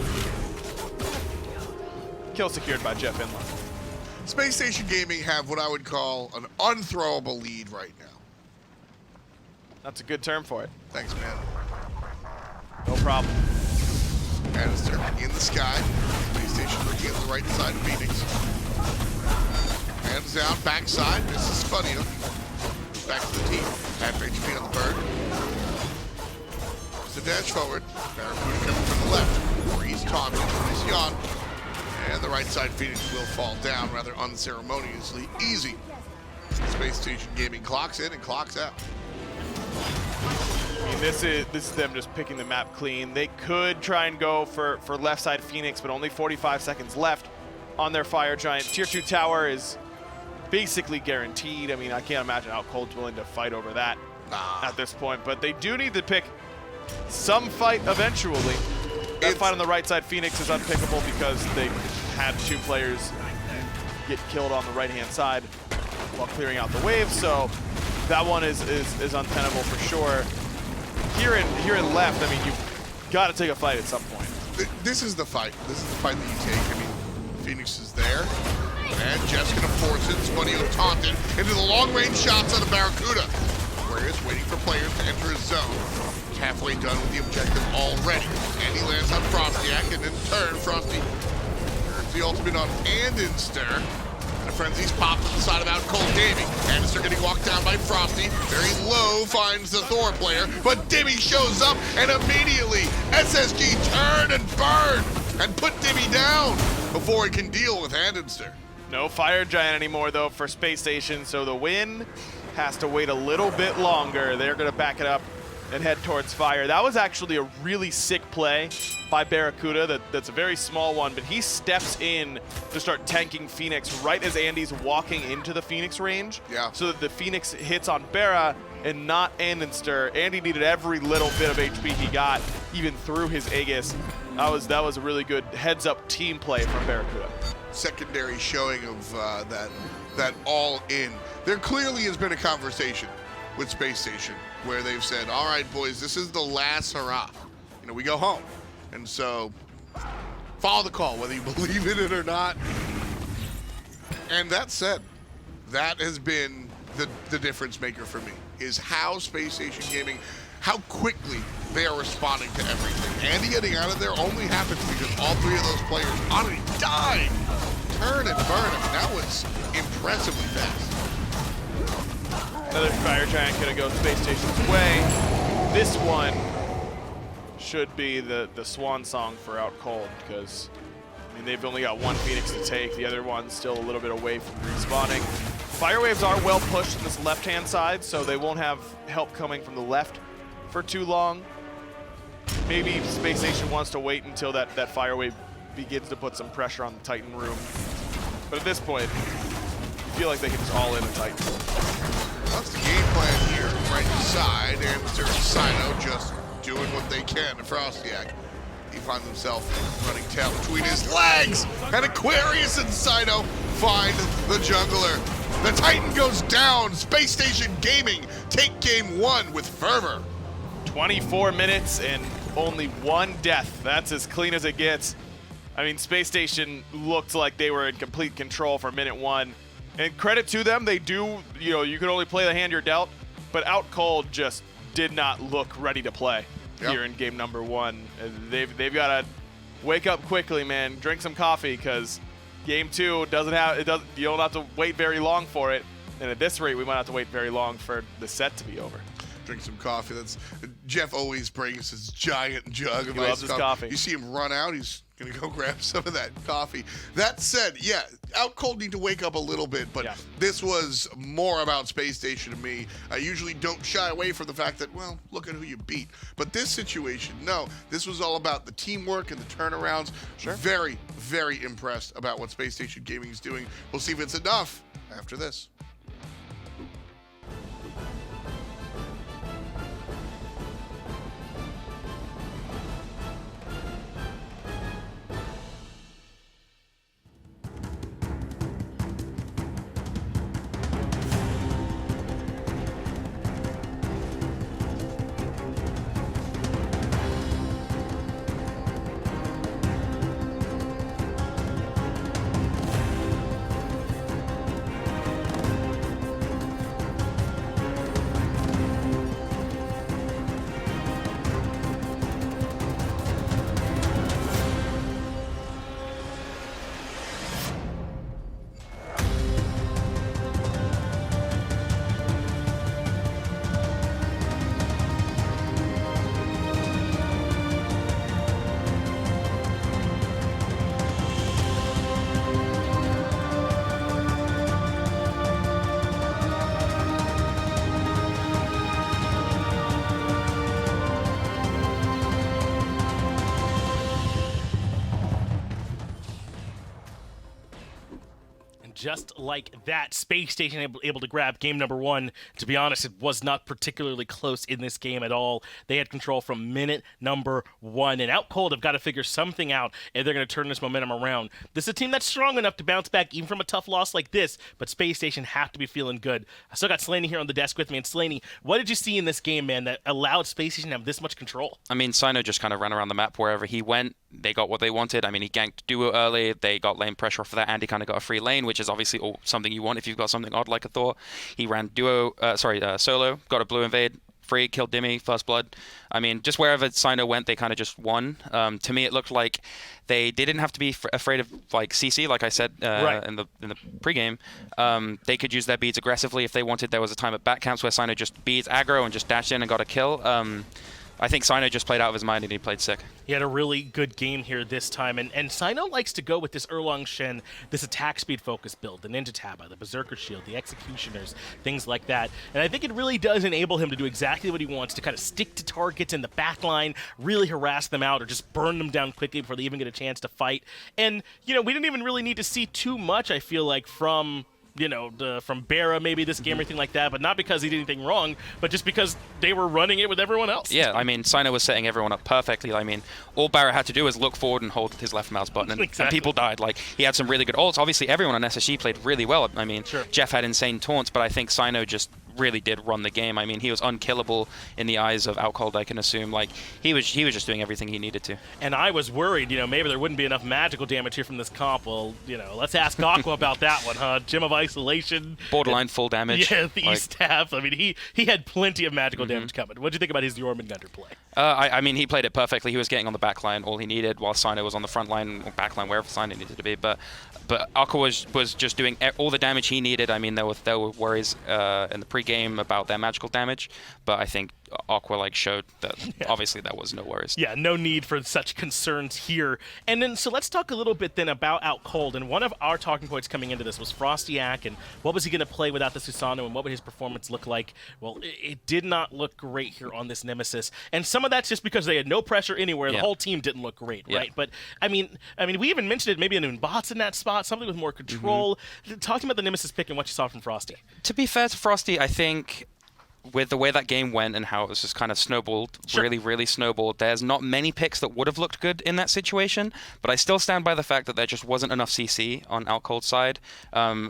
Kill secured by JeffHindla. Space Station Gaming have what I would call an unthrowable lead right now. That's a good term for it. Thanks, man. No problem. Andinster in the sky. Space Station looking at the right side of Phoenix. Hands down, backside. Misses Spudio. Back to the team. Half HP on the bird. There's a dash forward. BaRRaCCuDDa coming from the left. Breez taunted. Breez yawn. And the right side Phoenix will fall down rather unceremoniously. Easy. Space Station Gaming clocks in and clocks out. I mean, this is them just picking the map clean. They could try and go for left side Phoenix, but only 45 seconds left on their Fire Giant. Tier 2 tower is basically guaranteed. I mean, I can't imagine Outcold's willing to fight over that at this point, but they do need to pick some fight eventually. That fight on the right side, Phoenix, is unpickable because they had 2 players get killed on the right-hand side while clearing out the wave, so that one is untenable for sure. Here in left, I mean, you've got to take a fight at some point. This is the fight. This is the fight that you take. I mean, Phoenix is there, and Jeff's going to force it. Spudio taunted into the long-range shots on the BaRRaCCuDDa. Aquarius waiting for players to enter his zone. He's halfway done with the objective already. And he lands on FrostiaK, and in turn, Frosty earns the ultimate on andinster. And a frenzy's popped to the side of Outcold Dimi. Andinster getting walked down by Frosty. Very low, finds the Thor player, but Dimi shows up, and immediately SSG turn and burn and put Dimi down before he can deal with andinster. No Fire Giant anymore, though, for Spacestation, so the win has to wait a little bit longer. They're going to back it up and head towards Fire. That was actually a really sick play by BaRRaCCuDDa. That's a very small one, but he steps in to start tanking Phoenix right as Andy's walking into the Phoenix range. Yeah. So that the Phoenix hits on BaRRa and not andinster. Andy needed every little bit of HP he got, even through his Aegis. That was a really good heads-up team play from BaRRaCCuDDa. Secondary showing of that all-in. There clearly has been a conversation with Spacestation where they've said, all right, boys, this is the last hurrah. You know, we go home. And so follow the call, whether you believe in it or not. And that said, that has been the difference maker for me, is how Spacestation Gaming, how quickly they are responding to everything. Andy getting out of there only happens because all 3 of those players on a dime turn and burn. I mean, that was impressively fast. Another Fire Giant gonna go Spacestation's way. This one should be the swan song for Outcold, because I mean, they've only got 1 Phoenix to take. The other one's still a little bit away from respawning. Fire waves are well pushed on this left-hand side, so they won't have help coming from the left for too long. Maybe Spacestation wants to wait until that fire wave begins to put some pressure on the Titan room. But at this point, I feel like they can just all in the Titan. That's the game plan here. Right side, and Cyno just doing what they can to FrostiaK. He finds himself running tail between his legs, and Aquarius and Cyno find the jungler. The Titan goes down. Spacestation Gaming take game 1 with fervor. 24 minutes and only 1 death. That's as clean as it gets. I mean, Spacestation looked like they were in complete control for minute 1. And credit to them, they do, you know, you can only play the hand you're dealt, but Outcold just did not look ready to play here in game number 1. They've got to wake up quickly, man. Drink some coffee, because game 2 you don't have to wait very long for it. And at this rate, we might have to wait very long for the set to be over. Drink some coffee. That's Jeff always brings his giant jug of He loves his coffee. You see him run out, he's gonna go grab some of that coffee. That said, yeah, Outcold need to wake up a little bit, but this was more about Spacestation to me. I usually don't shy away from the fact that, well, look at who you beat. But this situation, no, this was all about the teamwork and the turnarounds. Very, very impressed about what Spacestation Gaming is doing. We'll see if it's enough after this. just like that, Spacestation able to grab game number 1. To be honest, it was not particularly close in this game at all. They had control from minute number 1, and Outcold have got to figure something out if they're going to turn this momentum around. This is a team that's strong enough to bounce back even from a tough loss like this, but Spacestation have to be feeling good. I still got Slaney here on the desk with me, and Slaney, what did you see in this game, man, that allowed Spacestation to have this much control? I mean, Cyno just kind of ran around the map wherever he went. They got what they wanted. I mean, he ganked Duo early. They got lane pressure off of that, and he kind of got a free lane, which is obviously something you want if you've got something odd like a Thor. He ran solo, got a blue invade, free, killed Dimi, first blood. I mean, just wherever Cyno went, they kind of just won. To me, it looked like they didn't have to be afraid of like CC, like I said in the pregame. They could use their beads aggressively if they wanted. There was a time at back camps where Cyno just beads aggro and just dashed in and got a kill. I think Cyno just played out of his mind and he played sick. He had a really good game here this time, and Cyno likes to go with this Erlang Shen, this attack speed focus build, the Ninja Taba, the Berserker Shield, the Executioners, things like that. And I think it really does enable him to do exactly what he wants, to kind of stick to targets in the back line, really harass them out, or just burn them down quickly before they even get a chance to fight. And, you know, we didn't even really need to see too much, I feel like, from from BaRRA maybe this game or anything like that, but not because he did anything wrong, but just because they were running it with everyone else. Yeah, I mean, Cyno was setting everyone up perfectly. I mean, all BaRRA had to do was look forward and hold his left mouse button, and, exactly. and people died. Like, he had some really good ults. Obviously, everyone on SSG played really well. I mean, sure. Jeff had insane taunts, but I think Cyno just really did run the game. I mean, he was unkillable in the eyes of Outcold, I can assume. Like, he was just doing everything he needed to. And I was worried, maybe there wouldn't be enough magical damage here from this comp. Well, let's ask Aqua about that one, huh? Gem of Isolation. Borderline full damage. Yeah, the E-Staff. I mean, he had plenty of magical damage coming. What did you think about his Jormungandr play? I mean, he played it perfectly. He was getting on the back line all he needed, while Cyno was on the front line, or back line, wherever Cyno needed to be. But Aqua was just doing all the damage he needed. I mean, there were worries in the pregame about their magical damage, but I think Aqua showed that obviously that was no worries. Yeah, no need for such concerns here. And then, so let's talk a little bit then about Outcold. And one of our talking points coming into this was FrostiaK, and what was he going to play without the Susanoo, and what would his performance look like? Well, it did not look great here on this Nemesis. And some of that's just because they had no pressure anywhere. The whole team didn't look great, right? But I mean, we even mentioned it, maybe an bots in that spot, something with more control. Talking about the Nemesis pick and what you saw from Frosty. To be fair to Frosty, I think with the way that game went and how it was just kind of snowballed, really snowballed, there's not many picks that would have looked good in that situation, but I still stand by the fact that there just wasn't enough CC on Outcold's side,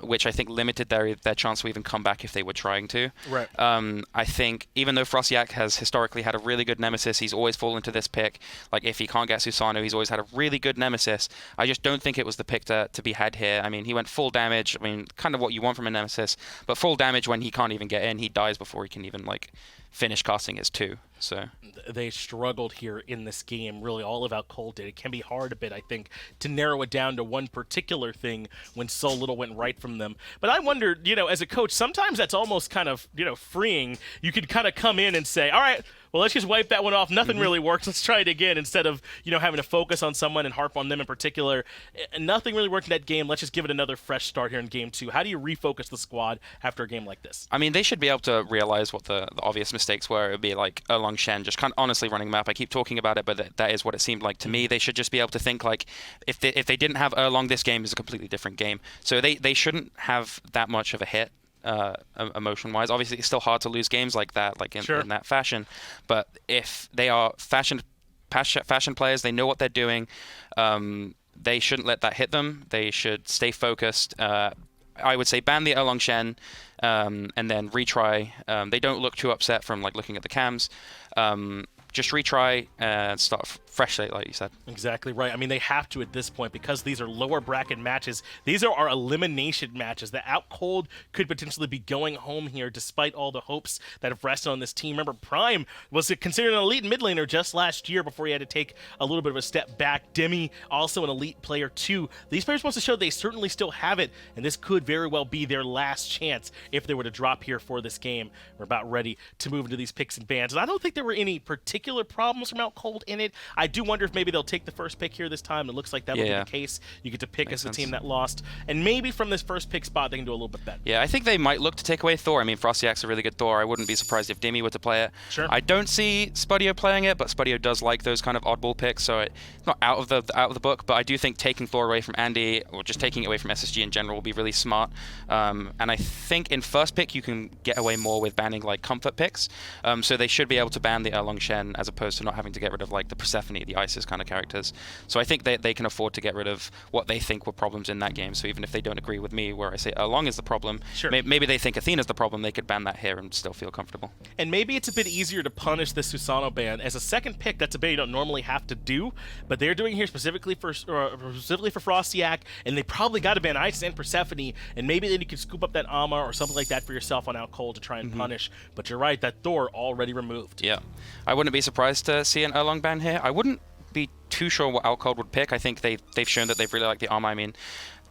which I think limited their chance to even come back if they were trying to. Right. I think even though FrostiaK has historically had a really good Nemesis, he's always fallen to this pick. Like, if he can't get Susanoo, he's always had a really good Nemesis. I just don't think it was the pick to be had here. I mean, he went full damage. I mean, kind of what you want from a Nemesis, but full damage when he can't even get in. He dies before he can even finish casting his 2. So they struggled here in this game. Really, all of Outcold did. It can be hard a bit, I think, to narrow it down to one particular thing when so little went right from them. But I wondered, as a coach, sometimes that's almost kind of, freeing. You could kind of come in and say, all right, well, let's just wipe that one off. Nothing really works. Let's try it again, instead of, having to focus on someone and harp on them in particular. Nothing really worked in that game. Let's just give it another fresh start here in game 2. How do you refocus the squad after a game like this? I mean, they should be able to realize what the obvious mistakes were. It would be like Erlang Shen just kind of honestly running map. I keep talking about it, but that is what it seemed like to me. They should just be able to think if they didn't have Erlang, this game is a completely different game. So they shouldn't have that much of a hit. Emotion-wise, obviously it's still hard to lose games like that, in that fashion. But if they are fashion players, they know what they're doing. They shouldn't let that hit them. They should stay focused. I would say ban the Erlang Shen, and then retry. They don't look too upset from looking at the cams. Just retry and start fresh, like you said. Exactly right. I mean, they have to at this point, because these are lower bracket matches. These are our elimination matches. The Outcold could potentially be going home here, despite all the hopes that have rested on this team. Remember, Prime was considered an elite mid laner just last year before he had to take a little bit of a step back. Dimi, also an elite player too. These players want to show they certainly still have it, and this could very well be their last chance if they were to drop here for this game. We're about ready to move into these picks and bans. And I don't think there were any particular problems from Outcold in it. I I do wonder if maybe they'll take the first pick here this time. It looks like that'll be the case. You get to pick as the team that lost. And maybe from this first pick spot, they can do a little bit better. Yeah, I think they might look to take away Thor. I mean, FrostiaK's a really good Thor. I wouldn't be surprised if Dimi were to play it. Sure. I don't see Spudio playing it, but Spudio does like those kind of oddball picks, so it's not out of the book. But I do think taking Thor away from Andy, or just taking it away from SSG in general, will be really smart. And I think in first pick you can get away more with banning like comfort picks. So they should be able to ban the Erlang Shen as opposed to not having to get rid of like the Persephone, the Isis kind of characters. So I think they can afford to get rid of what they think were problems in that game. So even if they don't agree with me where I say Erlang is the problem, maybe they think Athena's the problem, they could ban that here and still feel comfortable. And maybe it's a bit easier to punish the Susanoo ban. As a second pick, that's a bit you don't normally have to do, but they're doing here specifically for FrostiaK, and they probably got to ban Isis and Persephone, and maybe then you can scoop up that Ama or something like that for yourself on Outcold to try and punish. But you're right, that Thor already removed. Yeah. I wouldn't be surprised to see an Erlang ban here. I wouldn't be too sure what Outcold would pick. I think they've shown that they really like the Ama. I mean,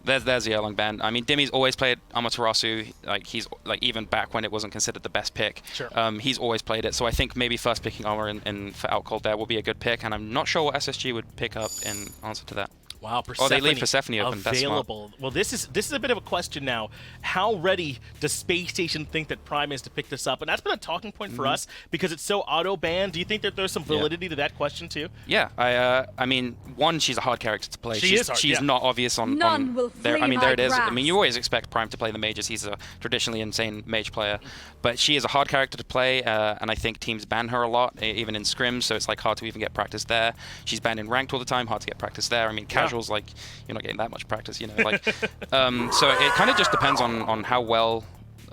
there's the Erlang ban. I mean, Dimi's always played Amaterasu. Like he's like even back when it wasn't considered the best pick. Sure. He's always played it. So I think maybe first picking Ama and for Outcold there will be a good pick. And I'm not sure what SSG would pick up in answer to that. Wow, Persephone. Oh, they leave Persephone open. Available. That's smart. Well, this is a bit of a question now. How ready does Spacestation think that Prime is to pick this up? And that's been a talking point for us because it's so auto-banned. Do you think that there's some validity to that question too? Yeah, I mean, one, she's a hard character to play. She's hard, she's not obvious on there. I mean, there it is. I mean, you always expect Prime to play the mages. He's a traditionally insane mage player, but she is a hard character to play, and I think teams ban her a lot, even in scrims. So it's like hard to even get practice there. She's banned in ranked all the time, hard to get practice there. I mean, casuals like you're not getting that much practice, you know. Like, so it kind of just depends on how well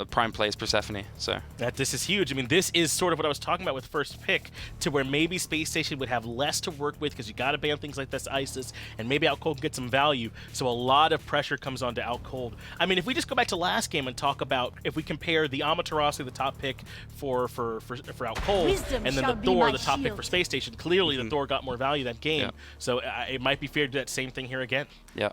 Prime plays Persephone. So this is huge. I mean, this is sort of what I was talking about with first pick, to where maybe Spacestation would have less to work with because you got to ban things like this Isis, and maybe Outcold can get some value. So a lot of pressure comes onto Outcold. I mean, if we just go back to last game and talk about if we compare the Amaterasu, the top pick for Outcold, and then the Thor, the top pick for Spacestation, clearly the Thor got more value that game. So it might be fair to do that same thing here again. Yeah.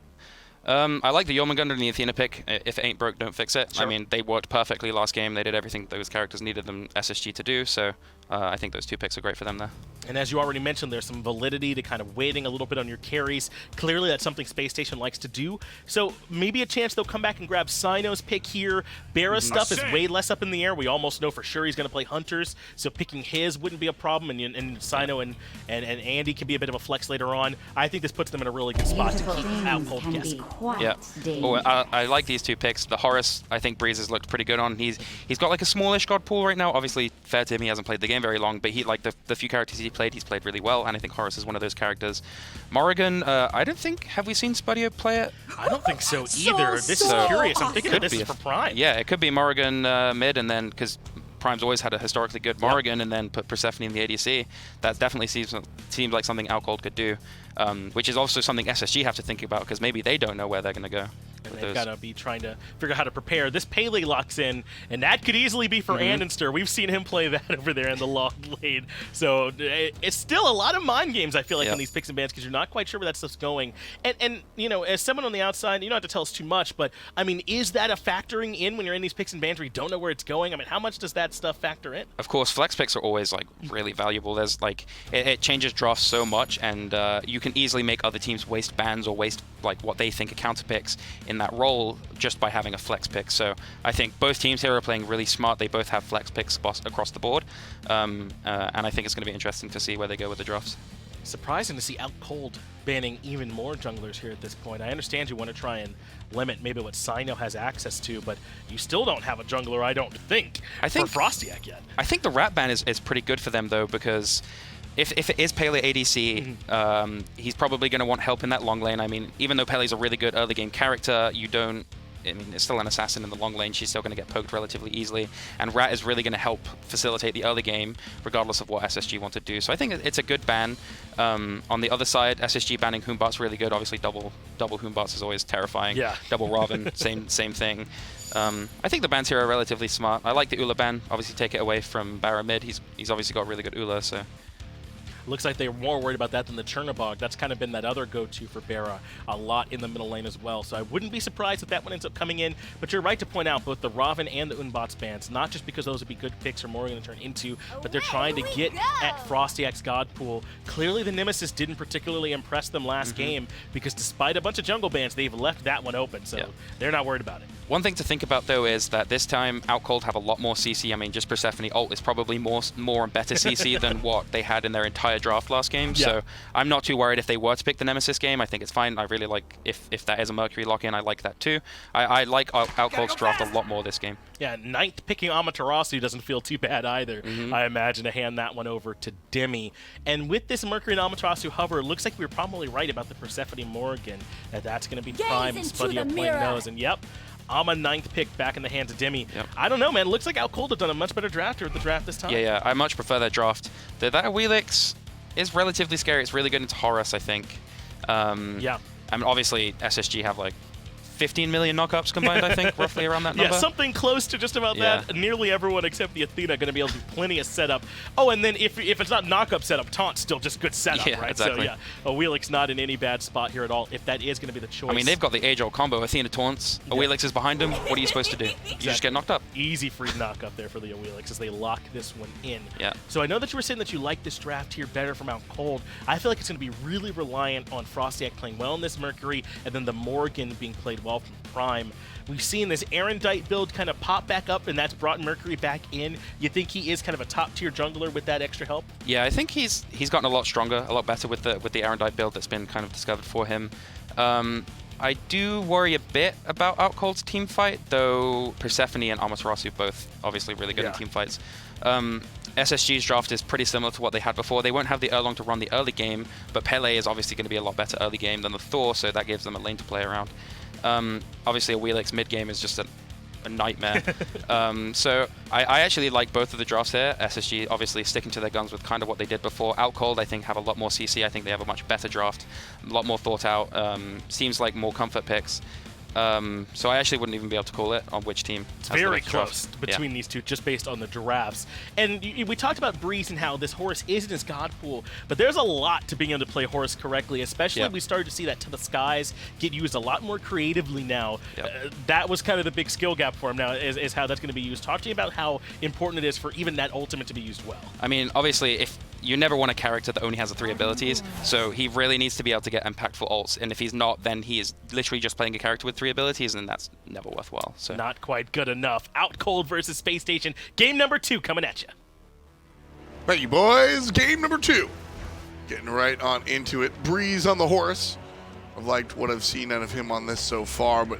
I like the Jormungandr and the Athena pick. If it ain't broke, don't fix it. Sure. I mean, they worked perfectly last game. They did everything those characters needed them SSG to do, so I think those two picks are great for them there. And as you already mentioned, there's some validity to kind of waiting a little bit on your carries. Clearly, that's something Spacestation likes to do. So maybe a chance they'll come back and grab Cyno's pick here. BaRRa's stuff is way less up in the air. We almost know for sure he's going to play Hunters, so picking his wouldn't be a problem. And Cyno and Andy can be a bit of a flex later on. I think this puts them in a really good spot to keep Outcold guessing. Yeah. Oh, I like these two picks. The Horus, I think Breez has looked pretty good on. He's got like a smallish god pool right now. Obviously, fair to him, he hasn't played the game very long, but he like the few characters he's played really well, and I think Horus is one of those characters. Morrigan, I don't think, have we seen Spudio play it? I don't think so either. This is curious. I'm thinking this is for Prime. Yeah, it could be Morrigan mid, and then because Prime's always had a historically good Morrigan, and then put Persephone in the ADC. That definitely seems like something Outcold could do, which is also something SSG have to think about, because maybe they don't know where they're going to go. And they've got to be trying to figure out how to prepare. This Pele locks in, and that could easily be for andinster. We've seen him play that over there in the long lane. So it's still a lot of mind games, I feel like, in these picks and bans, because you're not quite sure where that stuff's going. And you know, as someone on the outside, you don't have to tell us too much, but, I mean, is that a factoring in when you're in these picks and bans where you don't know where it's going? I mean, how much does that stuff factor in? Of course, flex picks are always, like, really valuable. There's, like, it changes drafts so much, and you can easily make other teams waste bans or waste, like, what they think are counter picks in that role just by having a flex pick. So I think both teams here are playing really smart. They both have flex picks across the board, and I think it's going to be interesting to see where they go with the drafts. Surprising to see Outcold banning even more junglers here at this point. I understand you want to try and limit maybe what Cyno has access to, but you still don't have a jungler, I don't think, for FrostiaK yet. I think the rat ban is pretty good for them, though, because if it is Pele ADC, he's probably going to want help in that long lane. I mean, even though Pele's a really good early game character, I mean, it's still an assassin in the long lane. She's still going to get poked relatively easily. And Rat is really going to help facilitate the early game, regardless of what SSG want to do. So I think it's a good ban. On the other side, SSG banning Humbart's really good. Obviously, double Humbarts is always terrifying. Yeah. Double Robin, same thing. I think the bans here are relatively smart. I like the Ula ban. Obviously, take it away from BaRRa mid. He's obviously got really good Ula, so... Looks like they're more worried about that than the Chernobog. That's kind of been that other go-to for BaRRA a lot in the middle lane as well. So I wouldn't be surprised if that one ends up coming in. But you're right to point out both the Raven and the Unbots bans, not just because those would be good picks for Morrigan to turn into, but they're trying to get at FrostiaK's God Pool. Clearly the Nemesis didn't particularly impress them last game because despite a bunch of jungle bans, they've left that one open. So they're not worried about it. One thing to think about, though, is that this time Outcold have a lot more CC. I mean, just Persephone ult is probably more and better CC than what they had in their entire draft last game. So I'm not too worried if they were to pick the Nemesis game. I think it's fine. I really like if that is a Mercury lock-in, I like that too. I like Outcold's draft a lot more this game. Yeah, 9th picking Amaterasu doesn't feel too bad either. I imagine to hand that one over to Dimi. And with this Mercury and Amaterasu hover, it looks like we were probably right about the Persephone Morrigan. That's going to be Prime and Spudio playing those. And yep, I'm a 9th pick back in the hands of Dimi. I don't know, man. It looks like Outcold have done a much better draft at the draft this time. Yeah, I much prefer their draft. That Awilix is relatively scary. It's really good into Horus, I think. I mean, obviously, SSG have like 15 million knockups combined, I think, roughly around that number. Yeah, something close to just about that. Nearly everyone except the Athena going to be able to do plenty of setup. Oh, and then if it's not knockup setup, taunt's still just good setup, right? Exactly. So, Awilix not in any bad spot here at all, if that is going to be the choice. I mean, they've got the age-old combo. Athena taunts, Awilix is behind him. What are you supposed to do? You just get knocked up. Easy free knock-up there for the Awilix as they lock this one in. Yeah. So I know that you were saying that you like this draft here better from Outcold. I feel like it's going to be really reliant on FrostiaK playing well in this Mercury, and then the Morrigan being played well from Prime. We've seen this Erendite build kind of pop back up, and that's brought Mercury back in. You think he is kind of a top-tier jungler with that extra help? Yeah, I think he's gotten a lot stronger, a lot better with the Erendite build that's been kind of discovered for him. I do worry a bit about Outcold's team fight, though Persephone and Amaterasu both obviously really good in team fights. SSG's draft is pretty similar to what they had before. They won't have the Erlang to run the early game, but Pele is obviously going to be a lot better early game than the Thor, so that gives them a lane to play around. Obviously, Awilix mid-game is just a nightmare. So I actually like both of the drafts here. SSG obviously sticking to their guns with kind of what they did before. Outcold, I think, have a lot more CC. I think they have a much better draft, a lot more thought out. Seems like more comfort picks. So I actually wouldn't even be able to call it on which team. It's very close between these two, just based on the drafts. And we talked about Breez and how this Horus isn't his god pool, but there's a lot to being able to play Horus correctly, especially we started to see that To the Skies get used a lot more creatively now. That was kind of the big skill gap for him now, is how that's going to be used. Talk to me about how important it is for even that ultimate to be used well. I mean, obviously, if you never want a character that only has the 3 abilities, so he really needs to be able to get impactful ults, and if he's not, then he is literally just playing a character with 3 abilities, and that's never worthwhile. So not quite good enough. Outcold versus Spacestation. Game number 2 coming at you. Thank you, boys. Game number 2. Getting right on into it. Breez on the Horus. I've liked what I've seen out of him on this so far, but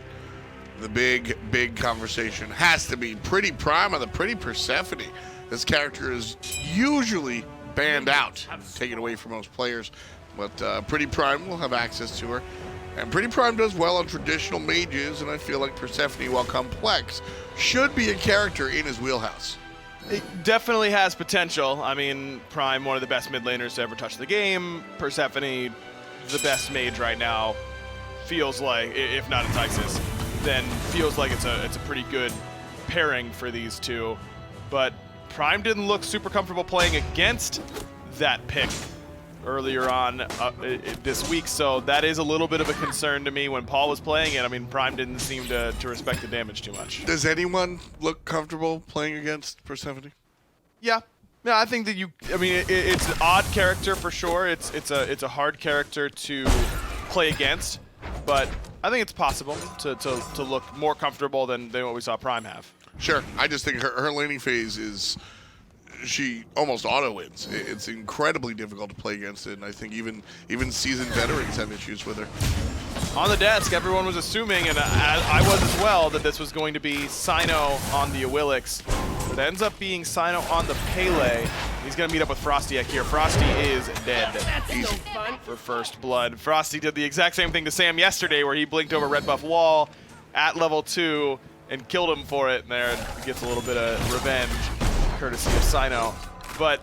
the big conversation has to be PrettyPriMe on the Pretty Persephone. This character is usually banned out, taken away from most players, but PrettyPriMe will have access to her. And PrettyPriMe does well on traditional mages, and I feel like Persephone, while complex, should be a character in his wheelhouse. It definitely has potential. I mean, Prime, one of the best mid laners to ever touch the game. Persephone, the best mage right now. Feels like, if not Entices, then feels like it's a pretty good pairing for these two. But Prime didn't look super comfortable playing against that pick earlier on this week, so that is a little bit of a concern to me when Paul was playing it. I mean, Prime didn't seem to respect the damage too much. Does anyone look comfortable playing against Persephone? Yeah, I think that it's an odd character for sure. It's a hard character to play against, but I think it's possible to look more comfortable than what we saw Prime have. Sure. I just think her laning phase is, she almost auto wins. It's incredibly difficult to play against it, and I think even seasoned veterans have issues with her. On the desk, everyone was assuming, and I was as well, that this was going to be Cyno on the Awilix. But it ends up being Cyno on the Pele. He's going to meet up with FrostiaK here. Frosty is dead. Easy for first blood. Frosty did the exact same thing to Sam yesterday, where he blinked over red buff wall at level 2 and killed him for it, and there gets a little bit of revenge, courtesy of Cyno. But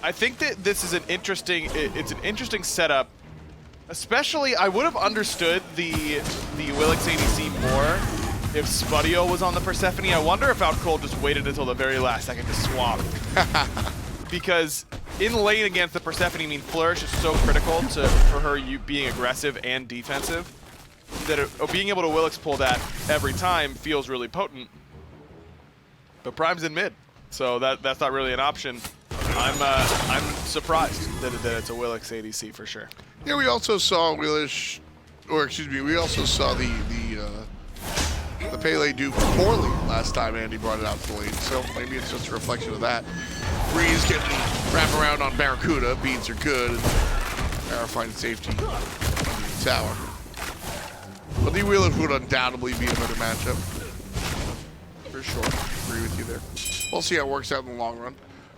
I think that this is an interesting setup. Especially, I would have understood the Awilix ADC more if Spudio was on the Persephone. I wonder if Outcold just waited until the very last second to swap. Because in lane against the Persephone, I mean, Flourish is so critical for her being aggressive and defensive that being able to Awilix pull that every time feels really potent. But Prime's in mid, so that's not really an option. I'm surprised that it's a Awilix ADC for sure. Yeah, we also saw Awilix, or excuse me, we also saw the Pele do poorly last time Andy brought it out to the lane, so maybe it's just a reflection of that. Breez getting wrapped around on BaRRaCCuDDa, beans are good, and BaRRa finds safety in the tower. But the Awilix would undoubtedly be a better matchup. For sure, agree with you there. We'll see how it works out in the long run.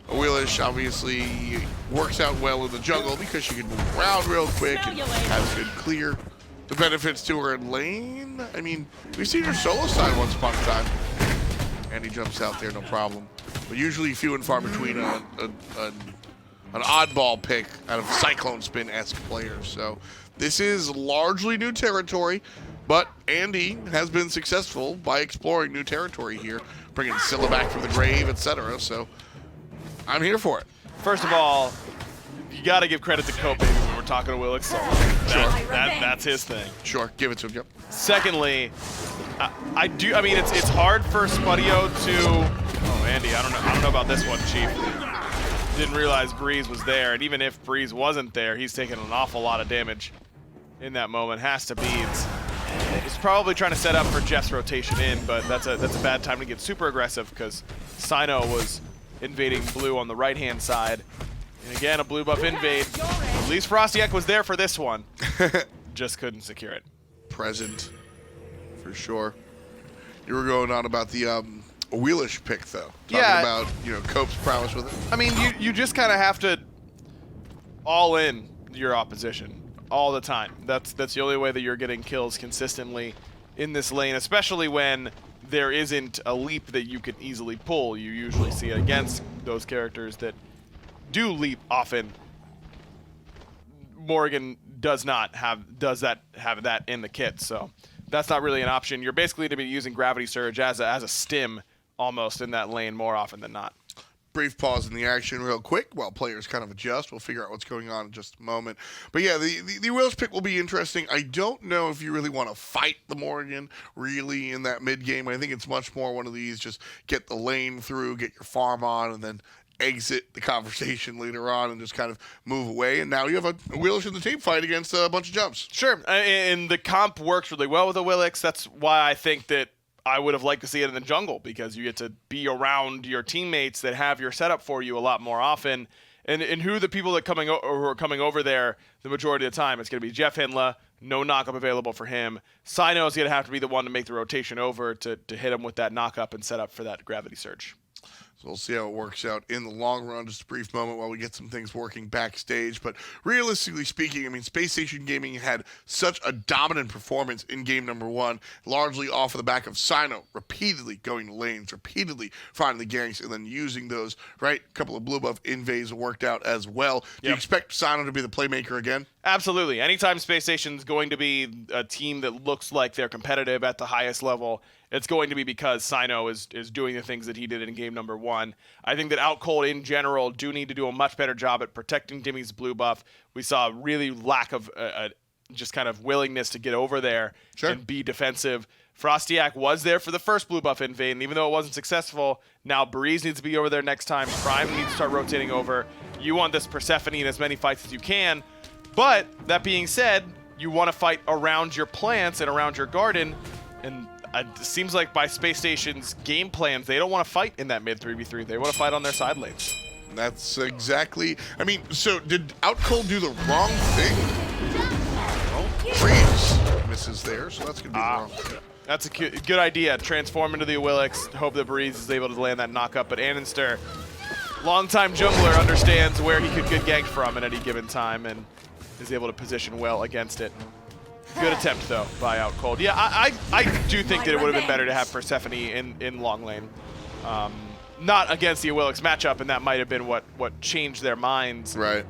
Awilix obviously works out well in the jungle because she can move around real quick and has good clear. The benefits to her in lane, I mean, we've seen her solo side once upon a time. And he jumps out there, no problem. But usually few and far between an oddball pick out of Cyclone Spin-esque players. So this is largely new territory, but Andy has been successful by exploring new territory here, bringing Scylla back from the grave, etc. So I'm here for it. First of all, you got to give credit to Cope when we're talking to Awilix. So that's his thing. Sure, give it to him, yep. Secondly, I mean, it's hard for Spudio to. Oh, Andy, I don't know about this one, Chief. Didn't realize Breez was there, and even if Breez wasn't there, he's taking an awful lot of damage in that moment. Has to be. He's probably trying to set up for Jeff's rotation in, but that's a bad time to get super aggressive because Cyno was invading blue on the right-hand side. And again, a blue buff invade. At least FrostiaK was there for this one. Just couldn't secure it. Present, for sure. You were going on about the Awilix pick, though. Talking about, Cope's prowess with it. I mean, you just kind of have to all in your opposition all the time. That's the only way that you're getting kills consistently in this lane, especially when there isn't a leap that you can easily pull. You usually see it against those characters that do leap often. Morrigan does not have that in the kit, so that's not really an option. You're basically to be using Gravity Surge as a stim almost in that lane more often than not. Brief pause in the action real quick while players kind of adjust. We'll figure out what's going on in just a moment. But yeah, the Awilix pick will be interesting. I don't know if you really want to fight the Morrigan really in that mid game. I think it's much more one of these, just get the lane through, get your farm on, and then exit the conversation later on and just kind of move away. And now you have a Awilix in the team fight against a bunch of jumps. Sure, and the comp works really well with Awilix. That's why I think that I would have liked to see it in the jungle, because you get to be around your teammates that have your setup for you a lot more often. And who the people that who are coming over there the majority of the time, it's going to be JeffHindla, no knockup available for him. Cyno is going to have to be the one to make the rotation over to hit him with that knockup and set up for that gravity surge. So we'll see how it works out in the long run. Just a brief moment while we get some things working backstage. But realistically speaking, I mean, Spacestation Gaming had such a dominant performance in game number 1, largely off of the back of Cyno repeatedly going to lanes, repeatedly finding the ganks, and then using those, right? A couple of blue buff invades worked out as well. Do you expect Cyno to be the playmaker again? Absolutely. Anytime Spacestation's going to be a team that looks like they're competitive at the highest level, it's going to be because Cyno is doing the things that he did in game number 1. I think that Outcold in general do need to do a much better job at protecting Dimi's blue buff. We saw a really lack of just kind of willingness to get over there and be defensive. FrostiaK was there for the first blue buff invade, and even though it wasn't successful, now Breez needs to be over there next time. Prime needs to start rotating over. You want this Persephone in as many fights as you can, but that being said, you want to fight around your plants and around your garden, and it seems like by Space Station's game plans, they don't want to fight in that mid 3v3. They want to fight on their side lanes. That's exactly... I mean, so did Outcold do the wrong thing? Well, Breez misses there, so that's going to be wrong. That's a good idea. Transform into the Awilix. Hope that Breez is able to land that knockup. But andinster, longtime jungler, understands where he could get ganked from at any given time and is able to position well against it. Good attempt, though, by Outcold. Yeah, I do think that it would have been better to have Persephone in long lane. Not against the Awilix matchup, and that might have been what changed their minds. Right.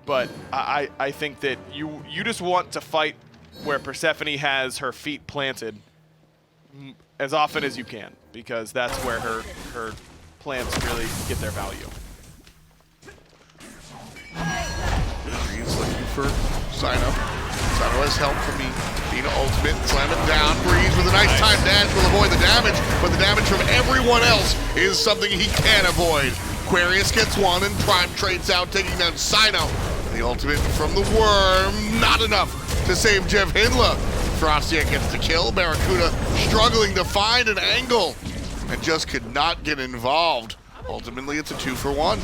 But I think that you just want to fight where Persephone has her feet planted as often as you can, because that's where her plants really get their value. for Cyno. Cyno has help from the Athena ultimate. Slam it down. Breez with a nice time dash will avoid the damage, but the damage from everyone else is something he can't avoid. Aquarius gets one, and Prime trades out, taking down Cyno. The ultimate from the Worm, not enough to save JeffHindla. FrostiaK gets the kill. BaRRaCCuDDa struggling to find an angle and just could not get involved. Ultimately, it's a 2-for-1.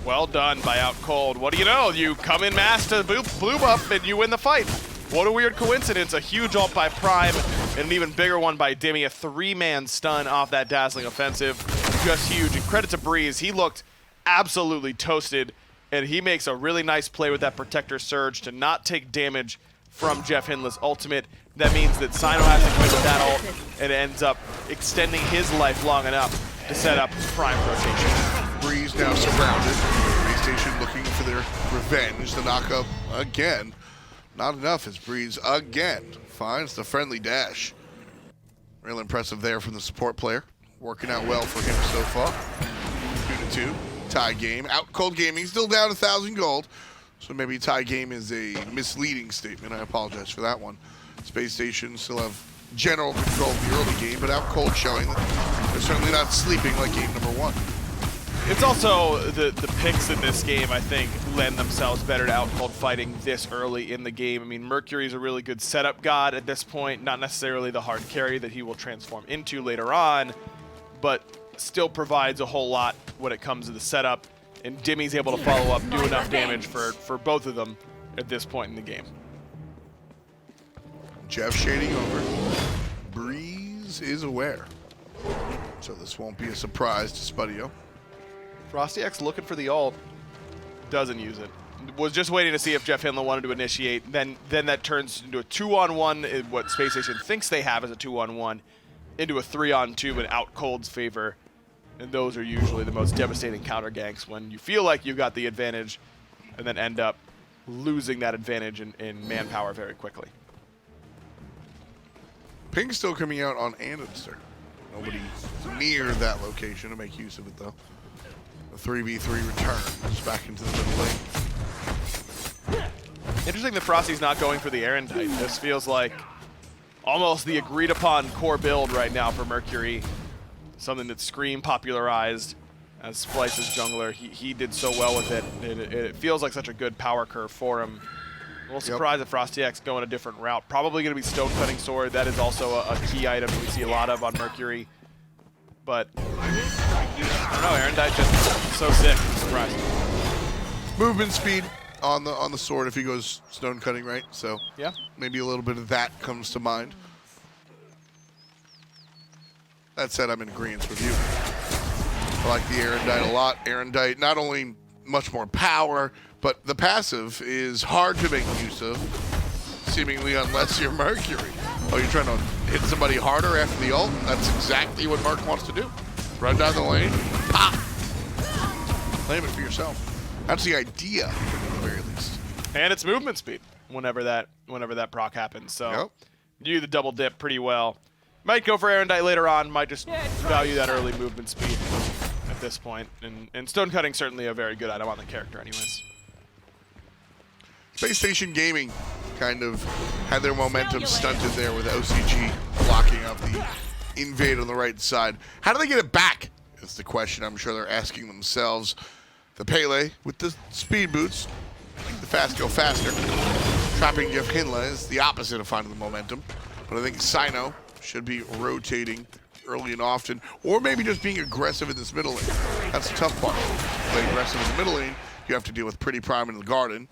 Well done by Outcold. What do you know? You come in mass to blue buff and you win the fight. What a weird coincidence. A huge ult by Prime and an even bigger one by Dimi. A 3-man stun off that dazzling offensive. Just huge. And credit to Breez. He looked absolutely toasted, and he makes a really nice play with that Protector Surge to not take damage from JeffHindla's ultimate. That means that Cyno has to commit with that ult and ends up extending his life long enough to set up Prime rotation. Breez now surrounded. Spacestation looking for their revenge. The knockup again. Not enough as Breez again finds the friendly dash. Real impressive there from the support player. Working out well for him so far. 2-2. Tie game. Outcold Gaming still down 1,000 gold. So maybe tie game is a misleading statement. I apologize for that one. Spacestation still have general control of the early game, but Outcold showing that they're certainly not sleeping like game number 1. It's also the picks in this game, I think, lend themselves better to Outcold fighting this early in the game. I mean, Mercury is a really good setup god at this point, not necessarily the hard carry that he will transform into later on, but still provides a whole lot when it comes to the setup, and Dimi's able to follow up, do enough damage for both of them at this point in the game. Jeff shading over. Breez is aware. So this won't be a surprise to Spudio. FrostiaK's looking for the ult, doesn't use it. Was just waiting to see if JeffHindla wanted to initiate. Then that turns into a 2-on-1, what Spacestation thinks they have as a 2-on-1, into a 3-on-2 in Outcold's favor. And those are usually the most devastating counter ganks, when you feel like you got the advantage and then end up losing that advantage in manpower very quickly. Ping's still coming out on andinster. Nobody near that location to make use of it, though. The 3v3 returns back into the middle lane. Interesting that Frosty's not going for the Erendite. This feels like almost the agreed-upon core build right now for Mercury. Something that Scream popularized as Splice's jungler. He did so well with it. It feels like such a good power curve for him. A little surprised that FrostiaK's going a different route. Probably going to be Stone Cutting Sword. That is also a key item we see a lot of on Mercury. But I don't know, Erendite just so sick. I'm surprised. Movement speed on the sword if he goes stone cutting, right? So yeah, maybe a little bit of that comes to mind. That said, I'm in agreement with you. I like the Erendite a lot. Erendite, not only much more power, but the passive is hard to make use of, seemingly, unless you're Mercury. Oh, you're trying to hit somebody harder after the ult? That's exactly what Merc wants to do. Run down the lane, pop! Claim it for yourself. That's the idea, at the very least. And it's movement speed whenever that proc happens. So you do the double dip pretty well. Might go for Erendite later on. Might just value that early movement speed at this point. And Stone Cutting certainly a very good item on the character anyways. Spacestation Gaming kind of had their momentum stunted there with OCG blocking out the invade on the right side. How do they get it back? Is the question I'm sure they're asking themselves. The Pele with the speed boots, the fast go faster. Trapping JeffHindla is the opposite of finding the momentum. But I think Cyno should be rotating early and often, or maybe just being aggressive in this middle lane. That's the tough part. Play aggressive in the middle lane, you have to deal with PrettyPriMe in the garden.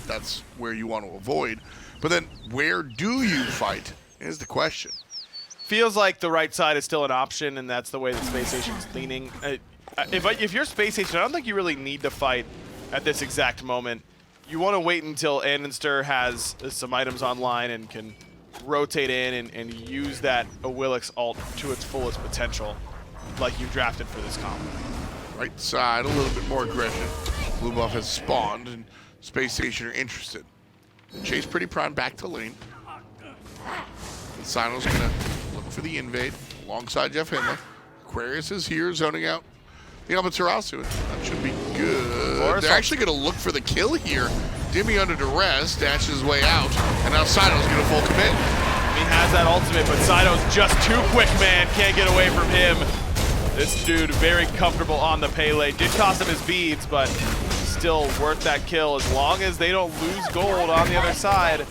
That's where you want to avoid. But then where do you fight is the question. Feels like the right side is still an option, and that's the way that Spacestation's leaning. If you're Spacestation, I don't think you really need to fight at this exact moment. You want to wait until andinster has some items online and can rotate in and use that Awilix ult to its fullest potential, like you drafted for this comp. Right side, a little bit more aggression. Blue buff has spawned, and Spacestation are interested. Chase PrettyPriMe back to lane. And Cyno's gonna look for the invade alongside JeffHindla. Aquarius is here, zoning out the Amaterasu. That should be good. They're actually gonna look for the kill here Dimi under duress, dashes his way out, and now Cyno's gonna full commit. He has that ultimate, but Cyno's just too quick, man. Can't get away from him. This dude very comfortable on the Pele. Did cost him his beads, but still worth that kill as long as they don't lose gold on the other side.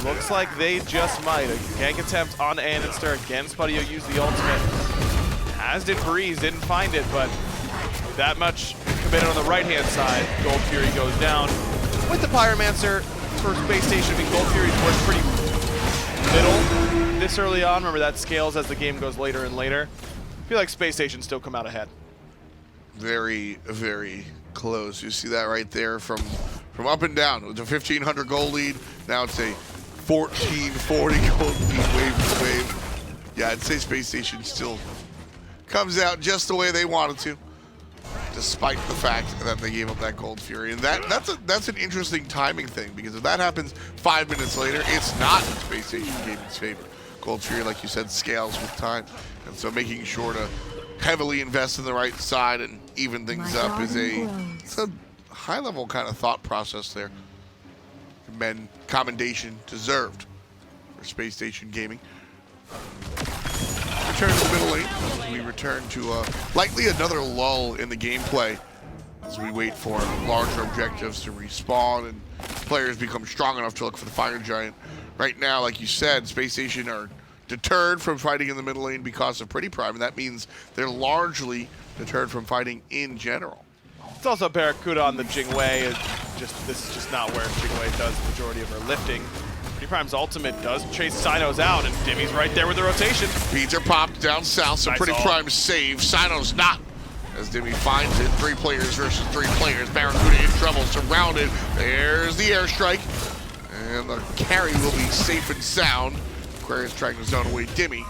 Looks like they just might. A gank attempt on andinster. Again, Spudio used the ultimate. As did Breez, didn't find it, but that much committed on the right-hand side. Gold Fury goes down. With the Pyromancer for Space Station, I mean, Gold Fury's worked pretty middle this early on. Remember, that scales as the game goes later and later. I feel like Space Station still come out ahead. Very, very close. You see that right there from up and down. It was a 1,500 gold lead. Now it's a 1,440 gold lead, wave to wave. Yeah, I'd say Space Station still comes out just the way they wanted to, despite the fact that they gave up that Gold Fury. And that's an interesting timing thing, because if that happens 5 minutes later, it's not in Space Station Gaming's favor. Gold Fury, like you said, scales with time. And so making sure to heavily invest in the right side and even things up is it's a high-level kind of thought process there. Commendation deserved for Space Station Gaming. Return to the middle lane. We return to likely another lull in the gameplay as we wait for larger objectives to respawn and players become strong enough to look for the Fire Giant. Right now, like you said, Space Station are deterred from fighting in the middle lane because of PrettyPriMe, and that means they're largely deterred from fighting in general. It's also BaRRaCCuDDa on the Jing Wei. This is just not where Jing Wei does the majority of her lifting. PrettyPrime's ultimate does chase Cyno's out, and Dimi's right there with the rotation. Beads are popped down south, so Nice PrettyPrime's saved. Cyno's not, as Dimi finds it. 3 players versus 3 players. BaRRaCCuDDa in trouble, surrounded. There's the airstrike, and the carry will be safe and sound. Aquarius trying to zone away Dimi.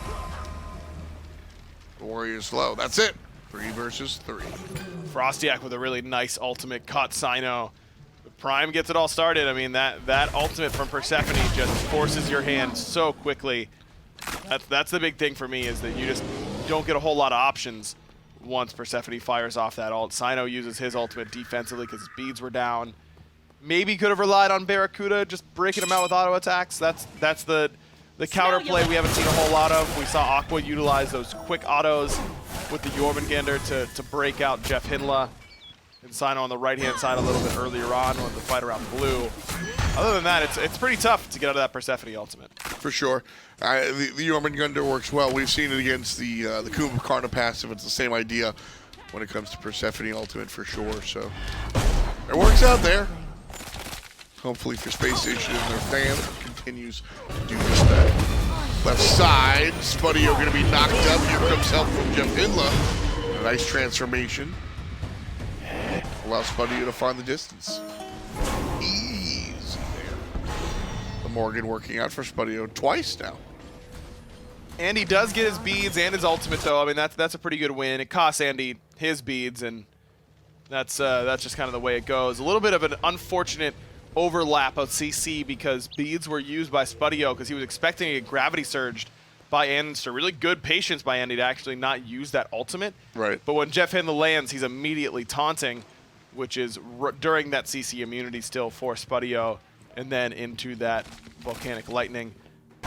The Warriors low. That's it. 3 versus 3. FrostiaK with a really nice ultimate caught Cyno. Prime gets it all started. I mean, that ultimate from Persephone just forces your hand so quickly. That's the big thing for me, is that you just don't get a whole lot of options once Persephone fires off that ult. Cyno uses his ultimate defensively because his beads were down. Maybe could have relied on BaRRaCCuDDa just breaking him out with auto attacks. That's the counterplay we haven't seen a whole lot of. We saw Aqua utilize those quick autos with the Jormungandr to break out JeffHindla. And Cyno on the right-hand side a little bit earlier on with the fight around blue. Other than that, it's pretty tough to get out of that Persephone ultimate. For sure. The Jormungandr works well. We've seen it against the Kumbhakarna passive. It's the same idea when it comes to Persephone ultimate for sure. So it works out there. Hopefully for Space Station and their fans, it continues to do just that. Left side, Spudio going to be knocked up. Here comes help from JeffHindla. A nice transformation. Allows Spudio to find the distance. Easy there. The Morrigan working out for Spudio twice now. Andy does get his beads and his ultimate, though. I mean, that's a pretty good win. It costs Andy his beads, and that's just kind of the way it goes. A little bit of an unfortunate overlap of CC because beads were used by Spudio because he was expecting a gravity surged by andinster. Really good patience by Andy to actually not use that ultimate. Right. But when JeffHindla lands, he's immediately taunting, which is during that CC immunity still for Spudio, and then into that volcanic lightning.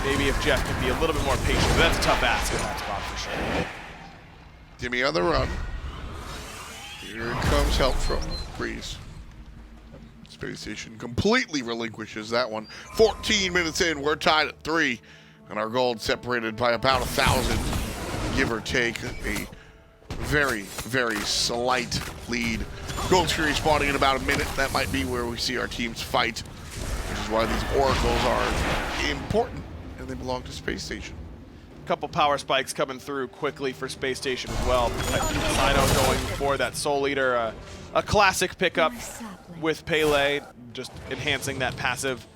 Maybe if Jeff can be a little bit more patient, but that's a tough ask in that spot for sure. Dimi on the run. Here comes help from Breez. Space Station completely relinquishes that one. 14 minutes in, we're tied at 3, and our gold separated by about 1,000, give or take. A very, very slight lead. Gold Fury spawning in about a minute. That might be where we see our teams fight, which is why these oracles are important, and they belong to Space Station. Couple power spikes coming through quickly for Space Station as well. Cyno going for that Soul Eater, a classic pickup with Pele, just enhancing that passive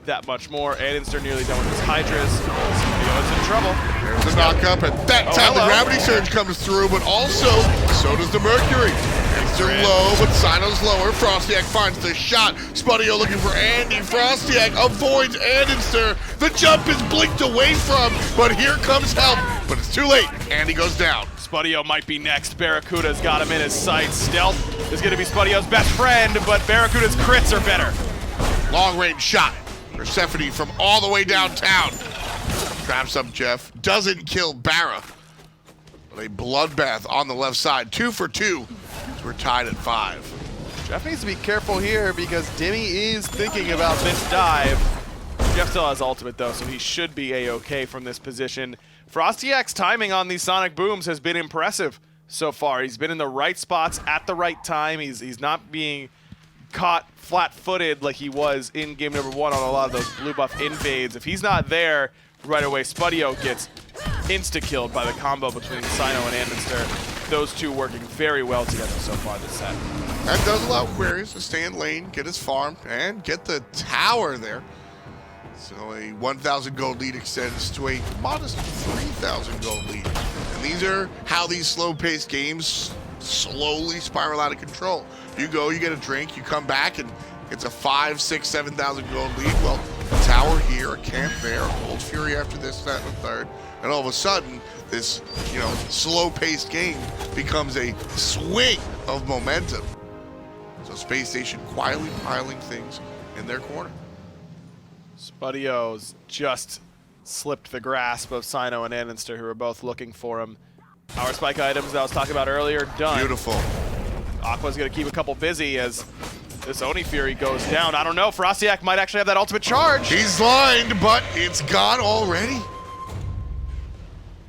that much more. andinster nearly done with his Hydras. Spudio's in trouble. There's a knock-up, and that time the gravity surge comes through, but also, so does the Mercury. andinster low, but Cyno's lower. FrostiaK finds the shot. Spudio looking for Andy. FrostiaK avoids andinster. The jump is blinked away from, but here comes help. But it's too late. Andy goes down. Spudio might be next. BaRRaCCuDDa's got him in his sights. Stealth is going to be Spudio's best friend, but BaRRaCCuDDa's crits are better. Long-range shot. Persephone from all the way downtown. Traps up Jeff. Doesn't kill BaRRA. But a bloodbath on the left side. 2 for 2. So we're tied at 5. Jeff needs to be careful here because Dimi is thinking about this dive. Jeff still has ultimate though, so he should be A-okay from this position. FrostiaK's timing on these sonic booms has been impressive so far. He's been in the right spots at the right time. He's not being caught flat-footed like he was in game number 1 on a lot of those blue buff invades. If he's not there right away, Spudio gets insta-killed by the combo between Cyno and andinster. Those two working very well together so far this set. That does allow Aquarius to stay in lane, get his farm, and get the tower there. So a 1,000 gold lead extends to a modest 3,000 gold lead. And these are how these slow-paced games slowly spiral out of control. You go, you get a drink, you come back, and it's a 5, 6, 7,000 gold lead. Well, a tower here, a camp there, a Gold Fury after this, that, and the third. And all of a sudden, this, slow-paced game becomes a swing of momentum. So Spacestation quietly piling things in their corner. Spudio's just slipped the grasp of Cyno and andinster, who are both looking for him. Power spike items that I was talking about earlier, done. Beautiful. Aqua's going to keep a couple busy as this Oni Fury goes down. I don't know, FrostiaK might actually have that ultimate charge. He's lined, but it's gone already.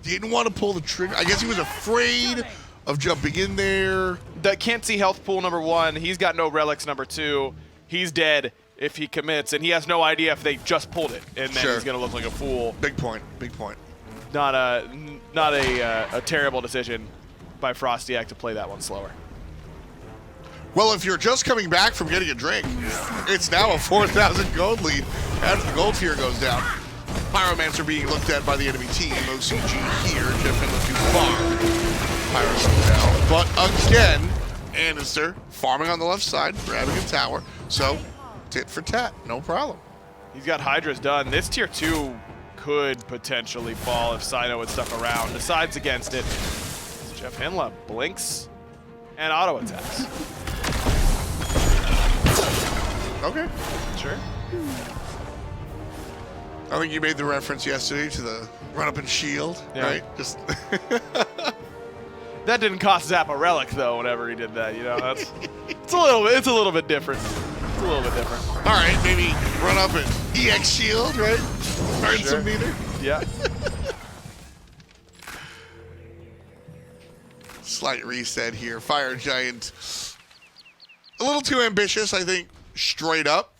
Didn't want to pull the trigger. I guess he was afraid of jumping in there. That can't see health pool number 1. He's got no relics number 2. He's dead if he commits, and he has no idea if they just pulled it, and then he's going to look like a fool. Big point, big point. Not a terrible decision by FrostiaK to play that one slower. Well, if you're just coming back from getting a drink, it's now a 4,000 gold lead after the gold tier goes down. Pyromancer being looked at by the enemy team. OCG here, JeffHindla too far. Pyro's down. But again, andinster farming on the left side, grabbing a tower. So, tit for tat, no problem. He's got Hydras done. This tier 2 could potentially fall if Cyno had stuck around. Decides against it. JeffHindla blinks and auto attacks. Okay. Sure. I think you made the reference yesterday to the run-up and shield, right? Just that didn't cost Zap a relic though. Whenever he did that, that's it's a little bit different. It's a little bit different. All right, maybe run up and EX shield, right? Earn some meter. Yeah. Slight reset here. Fire Giant, a little too ambitious, I think, straight up.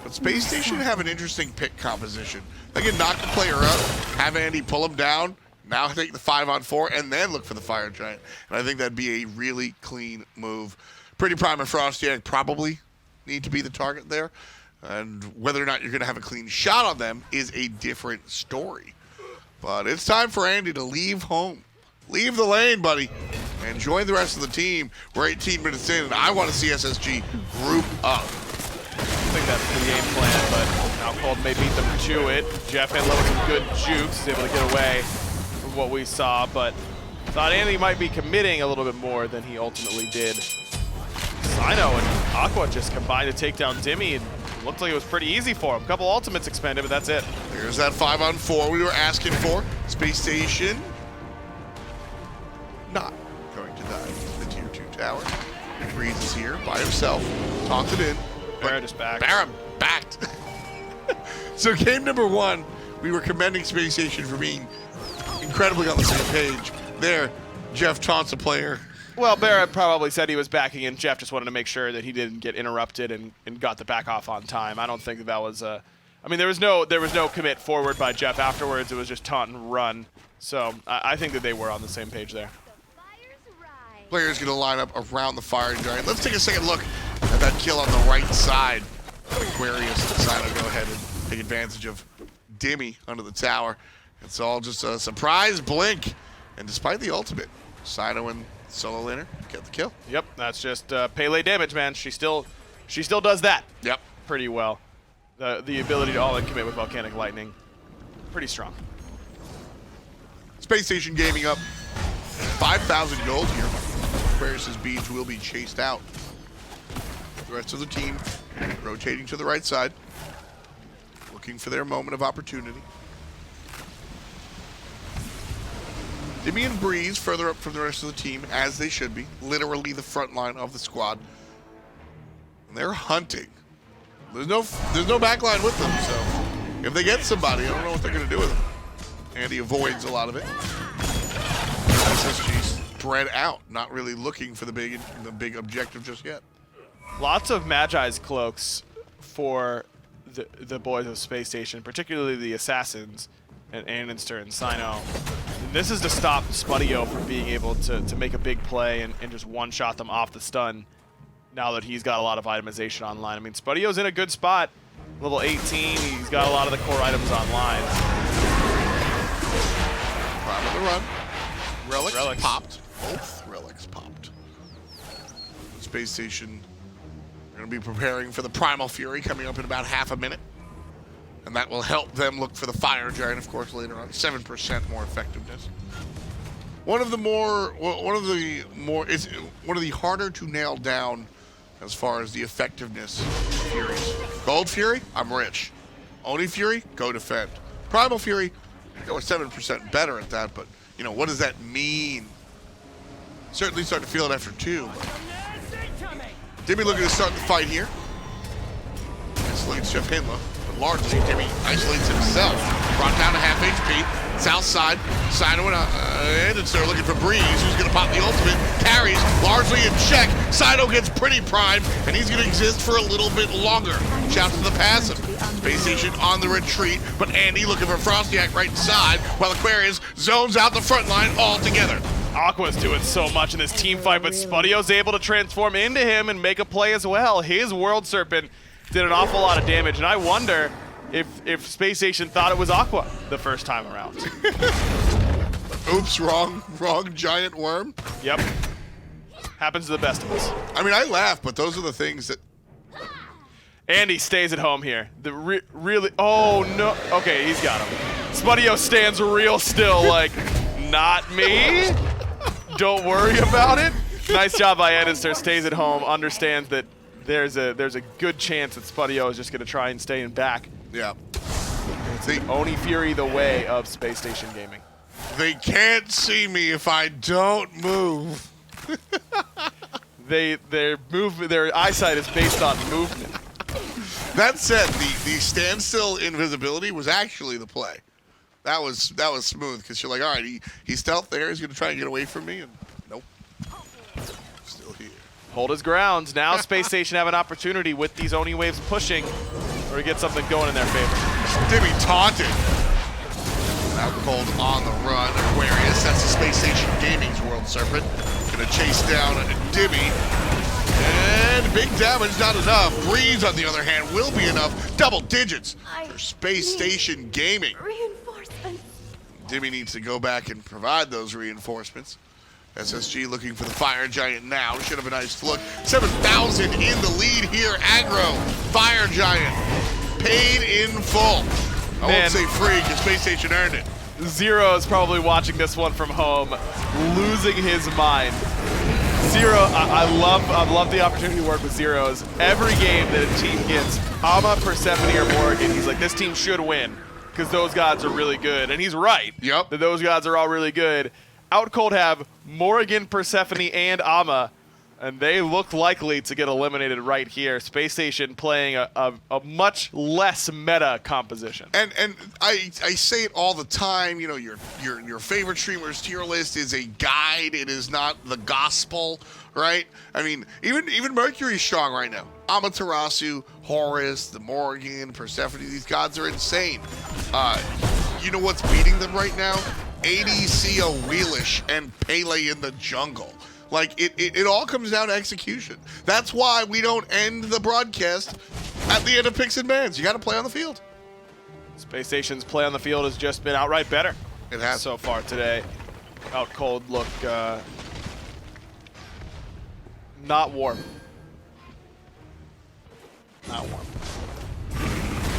But Spacestation have an interesting pick composition. They can knock the player up, have Andy pull him down, now take the 5-on-4, and then look for the Fire Giant. And I think that'd be a really clean move. PrettyPriMe and FrostiaK probably need to be the target there. And whether or not you're going to have a clean shot on them is a different story. But it's time for Andy to leave home. Leave the lane, buddy, and join the rest of the team. We're 18 minutes in, and I want to see SSG group up. I think that's the game plan, but Outcold may beat them to it. JeffHindla with some good jukes is able to get away from what we saw, but thought Andy might be committing a little bit more than he ultimately did. Cyno and Aqua just combined to take down Dimi, and it looked like it was pretty easy for him. A couple ultimates expended, but that's it. There's that 5-on-4 we were asking for. Spacestation not going to die. The tier 2 tower. Breez is here by himself. Talked it in. BaRRA just back. BaRRA backed. So game number 1, we were commending Spacestation for being incredibly on the same page. There, Jeff taunts a player. Well, BaRRA probably said he was backing, and Jeff just wanted to make sure that he didn't get interrupted and got the back off on time. I don't think that was a... I mean, there was no commit forward by Jeff afterwards. It was just taunt and run. So I think that they were on the same page there. Player's going to line up around the Fire Giant. Let's take a second look at that kill on the right side. Aquarius and Cyno go ahead and take advantage of Dimi under the tower. It's all just a surprise blink. And despite the ultimate, Cyno and solo laner get the kill. Yep, that's just Pele damage, man. She still does that. Yep. Pretty well. The ability to all-in commit with Volcanic Lightning, pretty strong. Spacestation gaming up 5,000 gold here. Aquarius's beads will be chased out. The rest of the team rotating to the right side, looking for their moment of opportunity. Dimi and Breez further up from the rest of the team, as they should be. Literally the front line of the squad. And they're hunting. There's no backline with them, so if they get somebody, I don't know what they're going to do with them. And he avoids a lot of it. SSG spread out, not really looking for the big objective just yet. Lots of Magi's cloaks for the boys of Space Station, particularly the assassins and andinster and Cyno. And this is to stop Spudio from being able to make a big play and just one-shot them off the stun now that he's got a lot of itemization online. I mean, Spudio's in a good spot. Level 18, he's got a lot of the core items online. Prime on the run. Relics popped. Both relics popped. Space Station going to be preparing for the Primal Fury coming up in about half a minute. And that will help them look for the Fire Giant, of course, later on. 7% more effectiveness. One of the harder to nail down as far as the effectiveness of Furies. Gold Fury, I'm rich. Oni Fury, go defend. Primal Fury, go 7% better at that, but you know, what does that mean? Certainly start to feel it after 2. Dimi looking to start the fight here. Isolates JeffHindla, but largely Dimi isolates himself. Brought down to half HP. South side, Cyno and andinster looking for Breez, who's going to pop the ultimate. Carries, largely in check. Cyno gets PrettyPriMe, and he's going to exist for a little bit longer. Shouts to the passive. Space Station on the retreat, but Andy looking for FrostiaK right inside, while Aquarius zones out the front line altogether. Aqua's doing so much in this team fight, but Spudio's able to transform into him and make a play as well. His World Serpent did an awful lot of damage, and I wonder if Space Station thought it was Aqua the first time around. Oops, wrong giant worm. Yep. Happens to the best of us. I mean, I laugh, but those are the things that... Andy stays at home here. Really... Oh, no. Okay, he's got him. Spudio stands real still like, not me. Don't worry about it. Nice job by andinster. Stays at home, understands that there's a good chance that Spudio is just going to try and stay in back. Yeah. Oni Fury the way of Space Station gaming. They can't see me if I don't move. Their eyesight is based on movement. That said, the standstill invisibility was actually the play. That was smooth because you're like, all right, he's stealth there. He's gonna try and get away from me, and nope, still here. Hold his grounds. Now Space Station have an opportunity with these Oni waves pushing, or to get something going in their favor. Dimi taunted. Outcold on the run. Aquarius, that's the Space Station Gaming's World Serpent. Gonna chase down Dimi. And big damage, not enough. Breez, on the other hand, will be enough. Double digits for Space Station Gaming. Reinforcements. Dimi needs to go back and provide those reinforcements. SSG looking for the Fire Giant now. Should have a nice look. 7,000 in the lead here. Aggro, Fire Giant, paid in full. I won't say free because Space Station earned it. Zero is probably watching this one from home, losing his mind. Zero, I love the opportunity to work with Zeros. Every game that a team gets Ama, Persephone, or Morrigan, he's like, this team should win because those gods are really good. And he's right. Yep. That those gods are all really good. Outcold have Morrigan, Persephone, and Ama, and they look likely to get eliminated right here. Space Station playing a much less meta composition. And I say it all the time, you know, your favorite streamer's tier list is a guide, it is not the gospel, right? I mean, even Mercury's strong right now. Amaterasu, Horus, the Morrigan, Persephone, these gods are insane. You know what's beating them right now? ADC Awilix and Pele in the jungle. Like, it all comes down to execution. That's why we don't end the broadcast at the end of picks and bans. You got to play on the field. Space Station's play on the field has just been outright better. It has. So far today. Outcold look not warm. Not warm.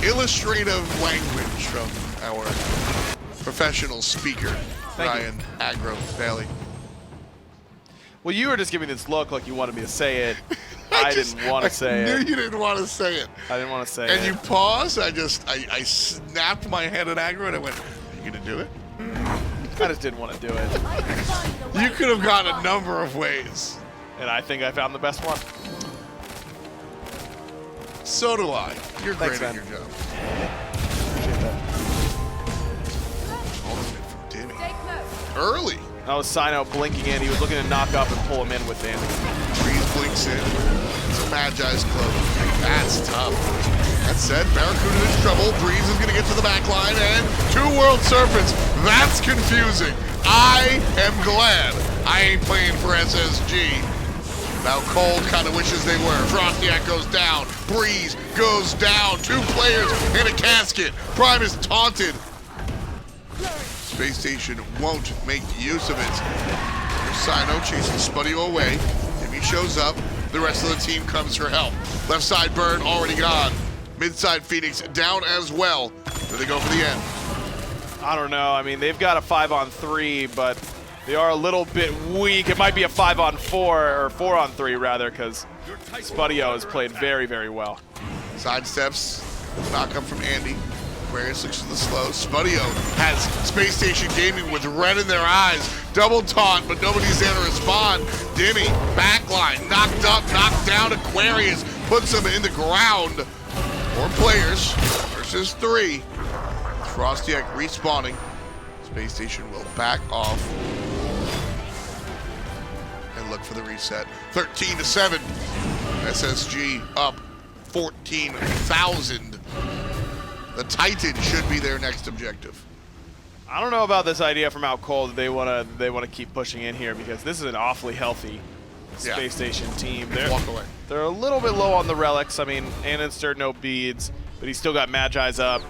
Illustrative language from our professional speaker, Ryan Aggro Valley. Well, you were just giving this look like you wanted me to say it. I didn't want to say I it. knew you didn't want to say it. I didn't want to say And it. you paused. I snapped my head at aggro and I went, "Are you gonna do it?" I just didn't want to do it. You could have gone a number of ways. And I think I found the best one. So do I. You're Thanks, great at man. your job. Appreciate that. Ultimate from Dimi. Early. That was Cyno blinking in. He was looking to knock up and pull him in with Dandy. Breez blinks in. It's a Magi's cloak. That's tough. That said, BaRRaCCuDDa is in trouble. Breez is going to get to the back line, and 2 World Serpents. That's confusing. I am glad I ain't playing for SSG. Now Cold kind of wishes they were. FrostiaK goes down. Breez goes down. 2 players in a casket. Prime is taunted. Spacestation won't make use of it. Cyno chasing Spudio away. Dimi shows up. The rest of the team comes for help. Left side Bird already gone. Mid side Phoenix down as well. Do they go for the end? I don't know. I mean, they've got a 5-on-3, but they are a little bit weak. It might be a 5-on-4, or 4-on-3 rather, because Spudio has played very, very well. Sidesteps. Knock up from Andy. Aquarius looks for the slow. Spudio has Space Station Gaming with red in their eyes. Double taunt, but nobody's there to respond. Dimi, backline, knocked up, knocked down. Aquarius puts him in the ground. 4 players versus 3. FrostiaK respawning. Space Station will back off and look for the reset. 13-7. SSG up 14,000. The Titan should be their next objective. I don't know about this idea from Outcold that they wanna keep pushing in here, because this is an awfully healthy Space Station team. Walk away. They're a little bit low on the relics. I mean, andinster, no beads, but he's still got Magi's up.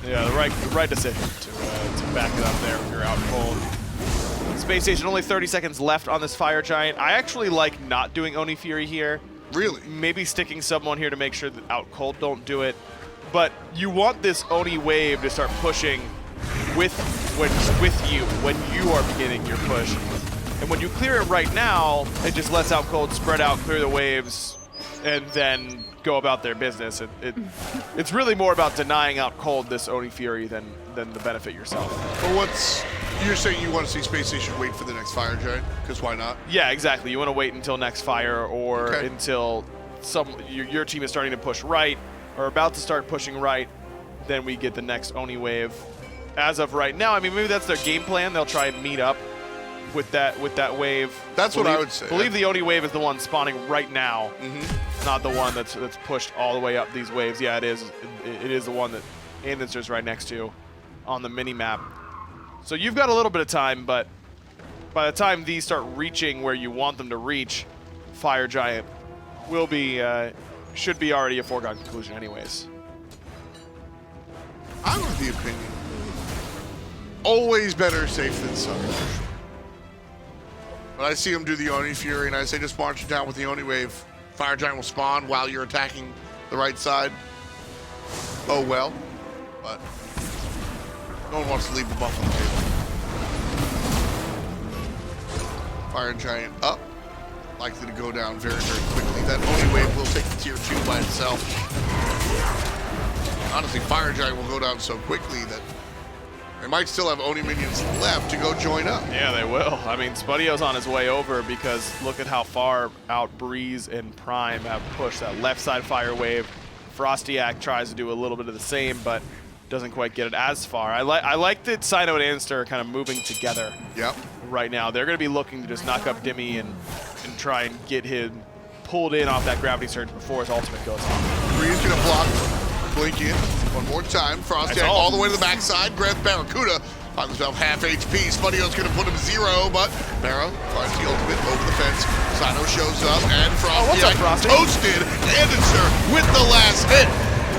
Yeah, the right decision to back it up there if you're Outcold. Space Station, only 30 seconds left on this Fire Giant. I actually like not doing Oni Fury here. Really? Maybe sticking someone here to make sure that Outcold don't do it. But you want this Oni wave to start pushing with you when you are beginning your push. And when you clear it right now, it just lets Outcold spread out, clear the waves, and then go about their business. It's really more about denying Outcold this Oni Fury than the benefit yourself. But you're saying you want to see Space Station wait for the next Fire Giant? Because why not? Yeah, exactly. You want to wait until next fire, or until your team is starting to push right, or about to start pushing right, then we get the next Oni wave. As of right now, I mean, maybe that's their game plan. They'll try and meet up with that wave. That's what I would say. I believe the Oni wave is the one spawning right now, not the one that's pushed all the way up these waves. Yeah, it is. It is the one that andinster's right next to on the mini map. So you've got a little bit of time, but by the time these start reaching where you want them to reach, Fire Giant will be should be already a foregone conclusion anyways. I'm of the opinion, always better safe than sorry. But I see him do the Oni Fury, and I say just march it down with the Oni Wave. Fire Giant will spawn while you're attacking the right side. Oh well, but no one wants to leave the buff on the table. Fire Giant up. Likely to go down very, very quickly. That Oni Wave will take the tier 2 by itself. Honestly, Fire Giant will go down so quickly that they might still have Oni minions left to go join up. Yeah, they will. I mean, Spudio's on his way over, because look at how far out Breez and Prime have pushed that left side Fire Wave. FrostiaK tries to do a little bit of the same, but doesn't quite get it as far. I like that Cyno and andinster are kind of moving together. Yep. Right now, they're going to be looking to just knock up Dimi and try and get him pulled in off that gravity surge before his ultimate goes off. Breez gonna block, blink in one more time. FrostiaK all the way to the backside. Grabs BaRRaCCuDDa, finds himself half HP. Spudio's gonna put him 0, but Barra finds the ultimate over the fence. Cyno shows up, and FrostiaK toasted andinster with the last hit.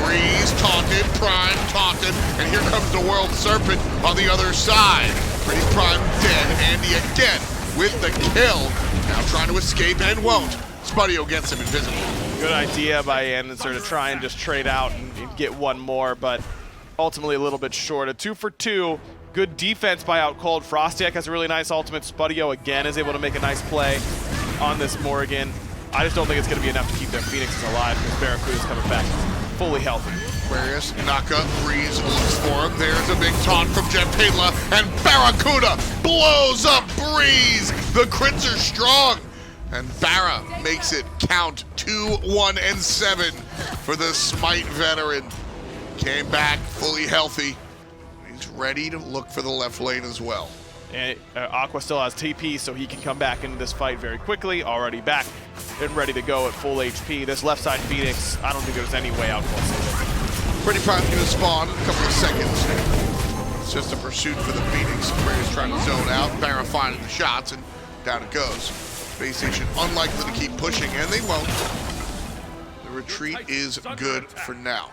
Breez taunted, Prime taunted, and here comes the World Serpent on the other side. PrettyPriMe dead, Andy again with the kill. Now trying to escape and won't. Spudio gets him invisible. Good idea by andinster to try and just trade out and get one more, but ultimately a little bit short. A 2 for 2. Good defense by Outcold. FrostiaK has a really nice ultimate. Spudio again is able to make a nice play on this Morrigan. I just don't think it's going to be enough to keep their Phoenixes alive because BaRRaCCuDda's coming back fully healthy. Aquarius, Naka, Breez looks for him. There's a big taunt from JeffHindla, and BaRRaCCuDDa blows up Breez. The crits are strong, and Barra makes it count 2, 1, and 7 for the SMITE veteran. Came back fully healthy. He's ready to look for the left lane as well. And Aqua still has TP, so he can come back into this fight very quickly. Already back and ready to go at full HP. This left side Phoenix, I don't think there's any way Outcold saves it. PrettyPrime's gonna spawn in a couple of seconds. It's just a pursuit for the Phoenix. Aquarius trying to zone out. Barra finding the shots, and down it goes. Spacestation unlikely to keep pushing, and they won't. The retreat is good for now.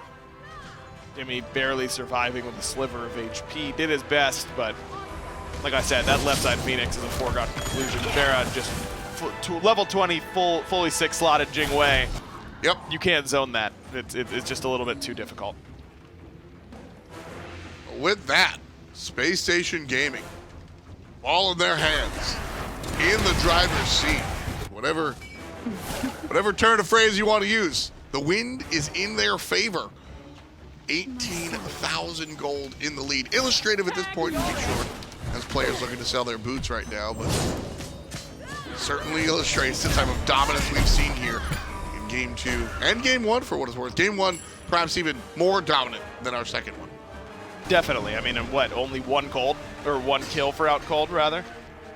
Dimi barely surviving with a sliver of HP. Did his best, but like I said, that left side Phoenix is a foregone conclusion. Barra just level 20, fully 6-slotted Jing Wei. Yep. You can't zone that. It's just a little bit too difficult. With that, Spacestation Gaming, all in their hands, in the driver's seat. Whatever turn of phrase you want to use, the wind is in their favor. 18,000 gold in the lead. Illustrative at this point, to be sure, as players looking to sell their boots right now, but certainly illustrates the type of dominance we've seen here in Game 2 and Game 1 for what it's worth. Game 1, perhaps even more dominant than our second one. Definitely. I mean, what, only one cold? Or one kill for Outcold, rather?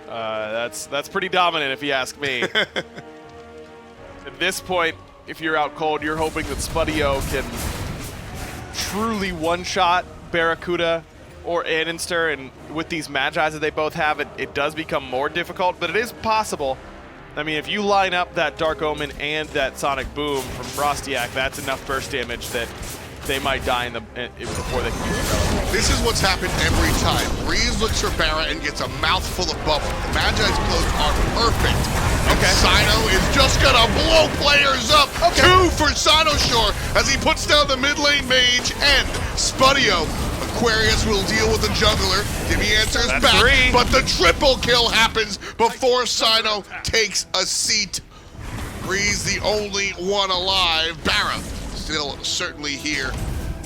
That's pretty dominant if you ask me. At this point, if you're Outcold, you're hoping that Spudio can truly one-shot BaRRaCCuDDa or andinster, and with these Magis that they both have, it does become more difficult, but it is possible. I mean, if you line up that Dark Omen and that Sonic Boom from FrostiaK, that's enough burst damage that they might die before they can use it. This is what's happened every time. Breez looks for Barra and gets a mouthful of bubble. The Magi's clothes are perfect. Okay. Cyno is just gonna blow players up. Okay. 2 for Cyno Shore as he puts down the mid lane mage and Spudio. Aquarius will deal with the jungler. Dimi answers back, 3. But the triple kill happens before Cyno takes a seat. Breez the only one alive. Barra still certainly here.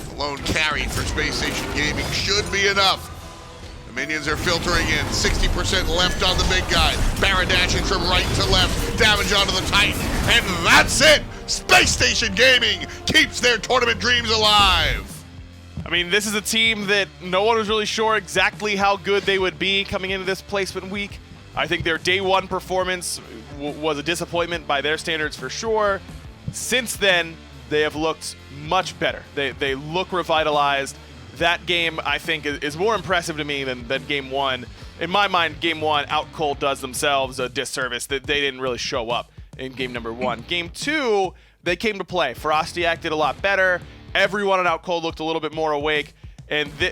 The lone carry for Spacestation Gaming should be enough. The minions are filtering in. 60% left on the big guy. Barra dashing from right to left. Damage onto the Titan. And that's it! Spacestation Gaming keeps their tournament dreams alive. I mean, this is a team that no one was really sure exactly how good they would be coming into this placement week. I think their day one performance was a disappointment by their standards for sure. Since then, they have looked much better. They look revitalized. That game, I think, is more impressive to me than Game 1. In my mind, Game 1, Outcold does themselves a disservice that they didn't really show up in Game number 1. Game 2, they came to play. FrostiaK did a lot better. Everyone on Outcold looked a little bit more awake.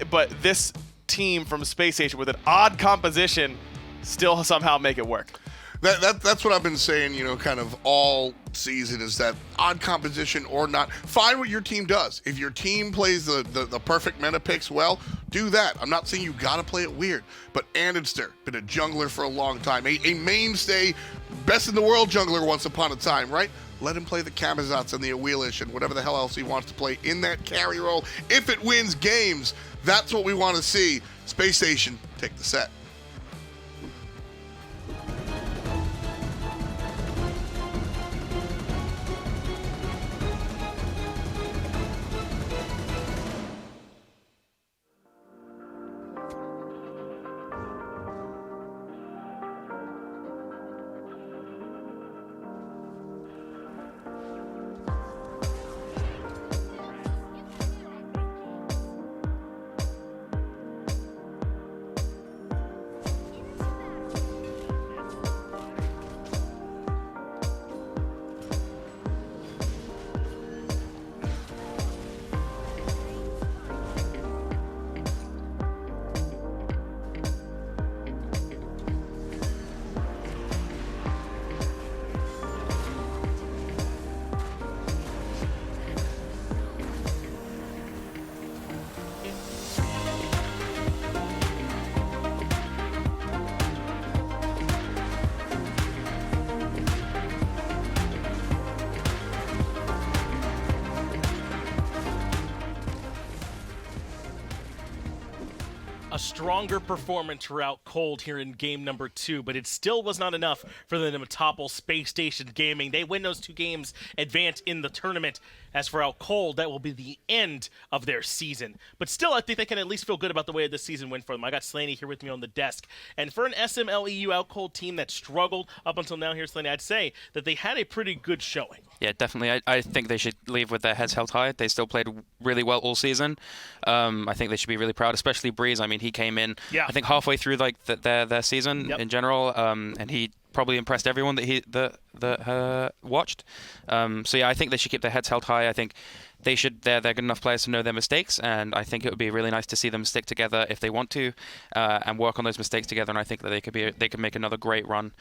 But this team from Spacestation with an odd composition still somehow make it work. That's what I've been saying, you know, kind of all season, is that odd composition or not, find what your team does. If your team plays the perfect meta picks well, do that. I'm not saying you gotta play it weird, but andinster, been a jungler for a long time, a mainstay, best in the world jungler once upon a time, right? Let him play the Kamazats and the Awilix and whatever the hell else he wants to play in that carry role. If it wins games, that's what we want to see. Spacestation, take the set. stronger performance for Outcold here in game number 2, but it still was not enough for them to topple Spacestation Gaming. They win those 2 games, advance in the tournament. As for Outcold, that will be the end of their season. But still, I think they can at least feel good about the way this season went for them. I got Slaney here with me on the desk. And for an SMLEU Outcold team that struggled up until now here, Slaney, I'd say that they had a pretty good showing. Yeah, definitely. I think they should leave with their heads held high. They still played really well all season. I think they should be really proud, especially Breez. I mean, he came in, I think, halfway through like their season in general, and he probably impressed everyone that watched. So yeah, I think they should keep their heads held high. I think they're good enough players to know their mistakes, and I think it would be really nice to see them stick together if they want to, and work on those mistakes together. And I think that they could make another great run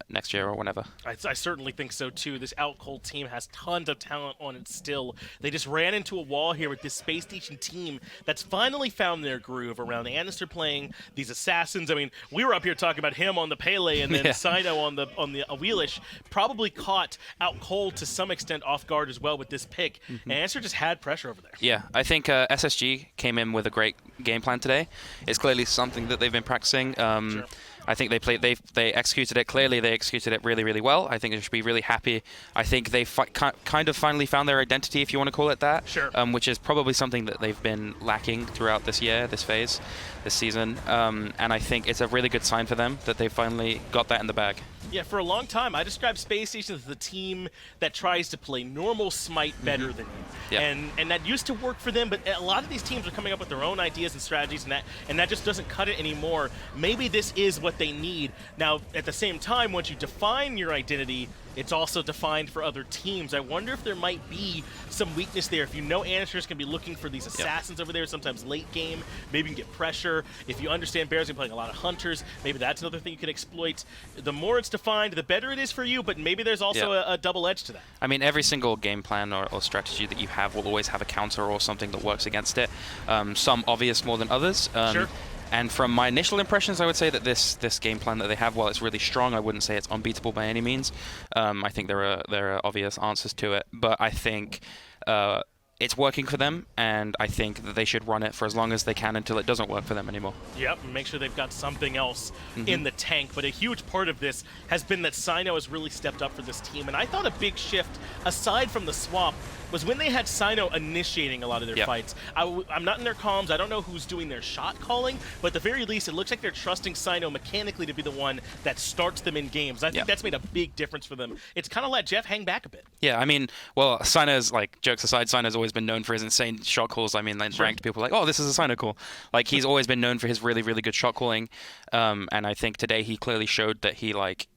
next year or whenever. I certainly think so too. This Outcold team has tons of talent on it still. They just ran into a wall here with this Spacestation team that's finally found their groove around andinster playing these assassins. I mean, we were up here talking about him on the Pele and then Cyno on the Awilix. Probably caught Outcold to some extent off guard as well with this pick. And andinster just had pressure over there. Yeah, I think SSG came in with a great game plan today. It's clearly something that they've been practicing. Sure. I think they executed it clearly. They executed it really, really well. I think they should be really happy. I think they kind of finally found their identity, if you want to call it that. Sure. Which is probably something that they've been lacking throughout this year, this phase, this season. And I think it's a really good sign for them that they finally got that in the bag. Yeah, for a long time, I described Spacestation as the team that tries to play normal SMITE better than you. Yeah. And that used to work for them, but a lot of these teams are coming up with their own ideas and strategies, and that just doesn't cut it anymore. Maybe this is what they need. Now, at the same time, once you define your identity, it's also defined for other teams. I wonder if there might be some weakness there. If you know andinster's going to be looking for these assassins over there, sometimes late game, maybe you can get pressure. If you understand BaRRa's going to be playing a lot of hunters, maybe that's another thing you can exploit. The more it's defined, the better it is for you, but maybe there's also a double edge to that. I mean, every single game plan or strategy that you have will always have a counter or something that works against it. Some obvious more than others. Sure. And from my initial impressions, I would say that this game plan that they have, while it's really strong, I wouldn't say it's unbeatable by any means. I think there are obvious answers to it, but I think it's working for them, and I think that they should run it for as long as they can until it doesn't work for them anymore. Yep, and make sure they've got something else in the tank. But a huge part of this has been that Cyno has really stepped up for this team, and I thought a big shift, aside from the swap, was when they had Cyno initiating a lot of their fights. I'm not in their comms, I don't know who's doing their shot calling, but at the very least, it looks like they're trusting Cyno mechanically to be the one that starts them in games. I think that's made a big difference for them. It's kind of let Jeff hang back a bit. Yeah, I mean, well, Cyno's, like, jokes aside, Cyno's always been known for his insane shot calls. I mean, like, ranked people are like, oh, this is a Cyno call. Like, he's always been known for his really, really good shot calling, and I think today he clearly showed that he, like,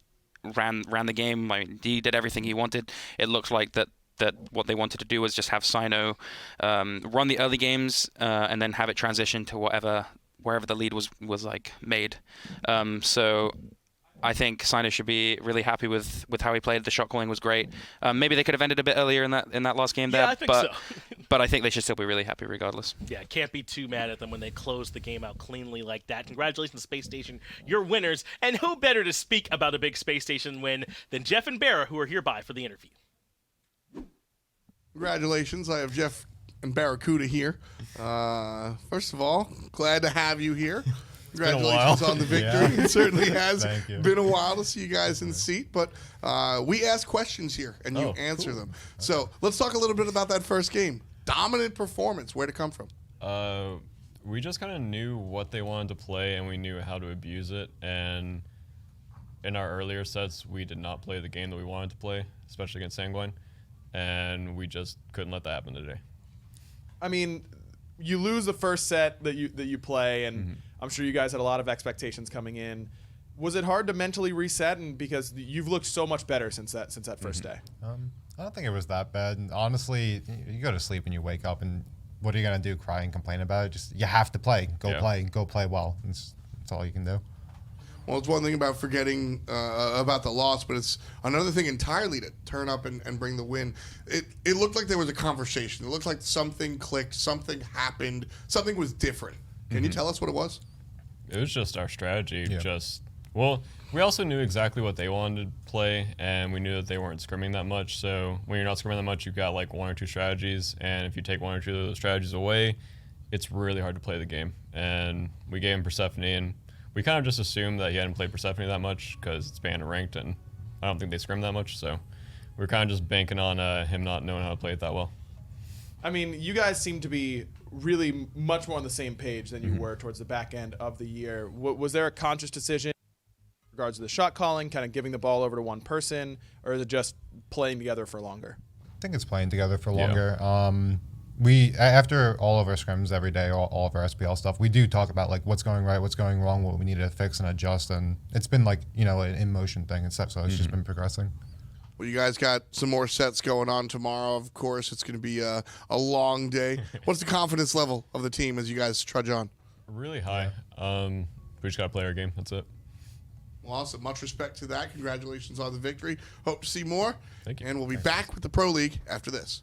ran the game. I mean, he did everything he wanted. It looked like that what they wanted to do was just have Cyno run the early games and then have it transition to wherever the lead was like made. So I think Cyno should be really happy with how he played. The shot calling was great. Maybe they could have ended a bit earlier in that last game there. I think so. But I think they should still be really happy regardless. Yeah, can't be too mad at them when they close the game out cleanly like that. Congratulations, Spacestation. You're winners. And who better to speak about a big Spacestation win than Jeff and BaRRa, who are hereby for the interview. Congratulations. I have Jeff and BaRRaCCuDDa here. First of all, glad to have you here. Congratulations on the victory. It certainly has been a while to see you guys in the seat, but we ask questions here, and you answer them. So let's talk a little bit about that first game. Dominant performance. Where'd it come from? We just kind of knew what they wanted to play, and we knew how to abuse it. And in our earlier sets, we did not play the game that we wanted to play, especially against Sanguine. And we just couldn't let that happen today. I mean, you lose the first set that you play, and I'm sure you guys had a lot of expectations coming in. Was it hard to mentally reset? And because you've looked so much better since that first day. I don't think it was that bad. And honestly, you go to sleep and you wake up, and what are you gonna do? Cry and complain about it? Just you have to play. Go play well. That's all you can do. Well, it's one thing about forgetting about the loss, but it's another thing entirely to turn up and bring the win. It looked like there was a conversation. It looked like something clicked, something happened, something was different. Can you tell us what it was? It was just our strategy. Well, we also knew exactly what they wanted to play, and we knew that they weren't scrimming that much. So when you're not scrimming that much, you've got like one or two strategies, and if you take one or two of those strategies away, it's really hard to play the game. And we gave him Persephone, and we kind of just assumed that he hadn't played Persephone that much because it's banned and ranked, and I don't think they scrim that much. So we're kind of just banking on him not knowing how to play it that well. I mean, you guys seem to be really much more on the same page than you were towards the back end of the year. Was there a conscious decision in regards to the shot calling, kind of giving the ball over to one person, or is it just playing together for longer? I think it's playing together for longer. We after all of our scrims every day, all of our SPL stuff, we do talk about like what's going right, what's going wrong, what we need to fix and adjust, and it's been like an in motion thing and stuff. So it's just been progressing. Well, you guys got some more sets going on tomorrow. Of course, it's going to be a long day. What's the confidence level of the team as you guys trudge on? Really high. We just got to play our game. That's it. Well, awesome. Much respect to that. Congratulations on the victory. Hope to see more. Thank you. And we'll be back with the Pro League after this.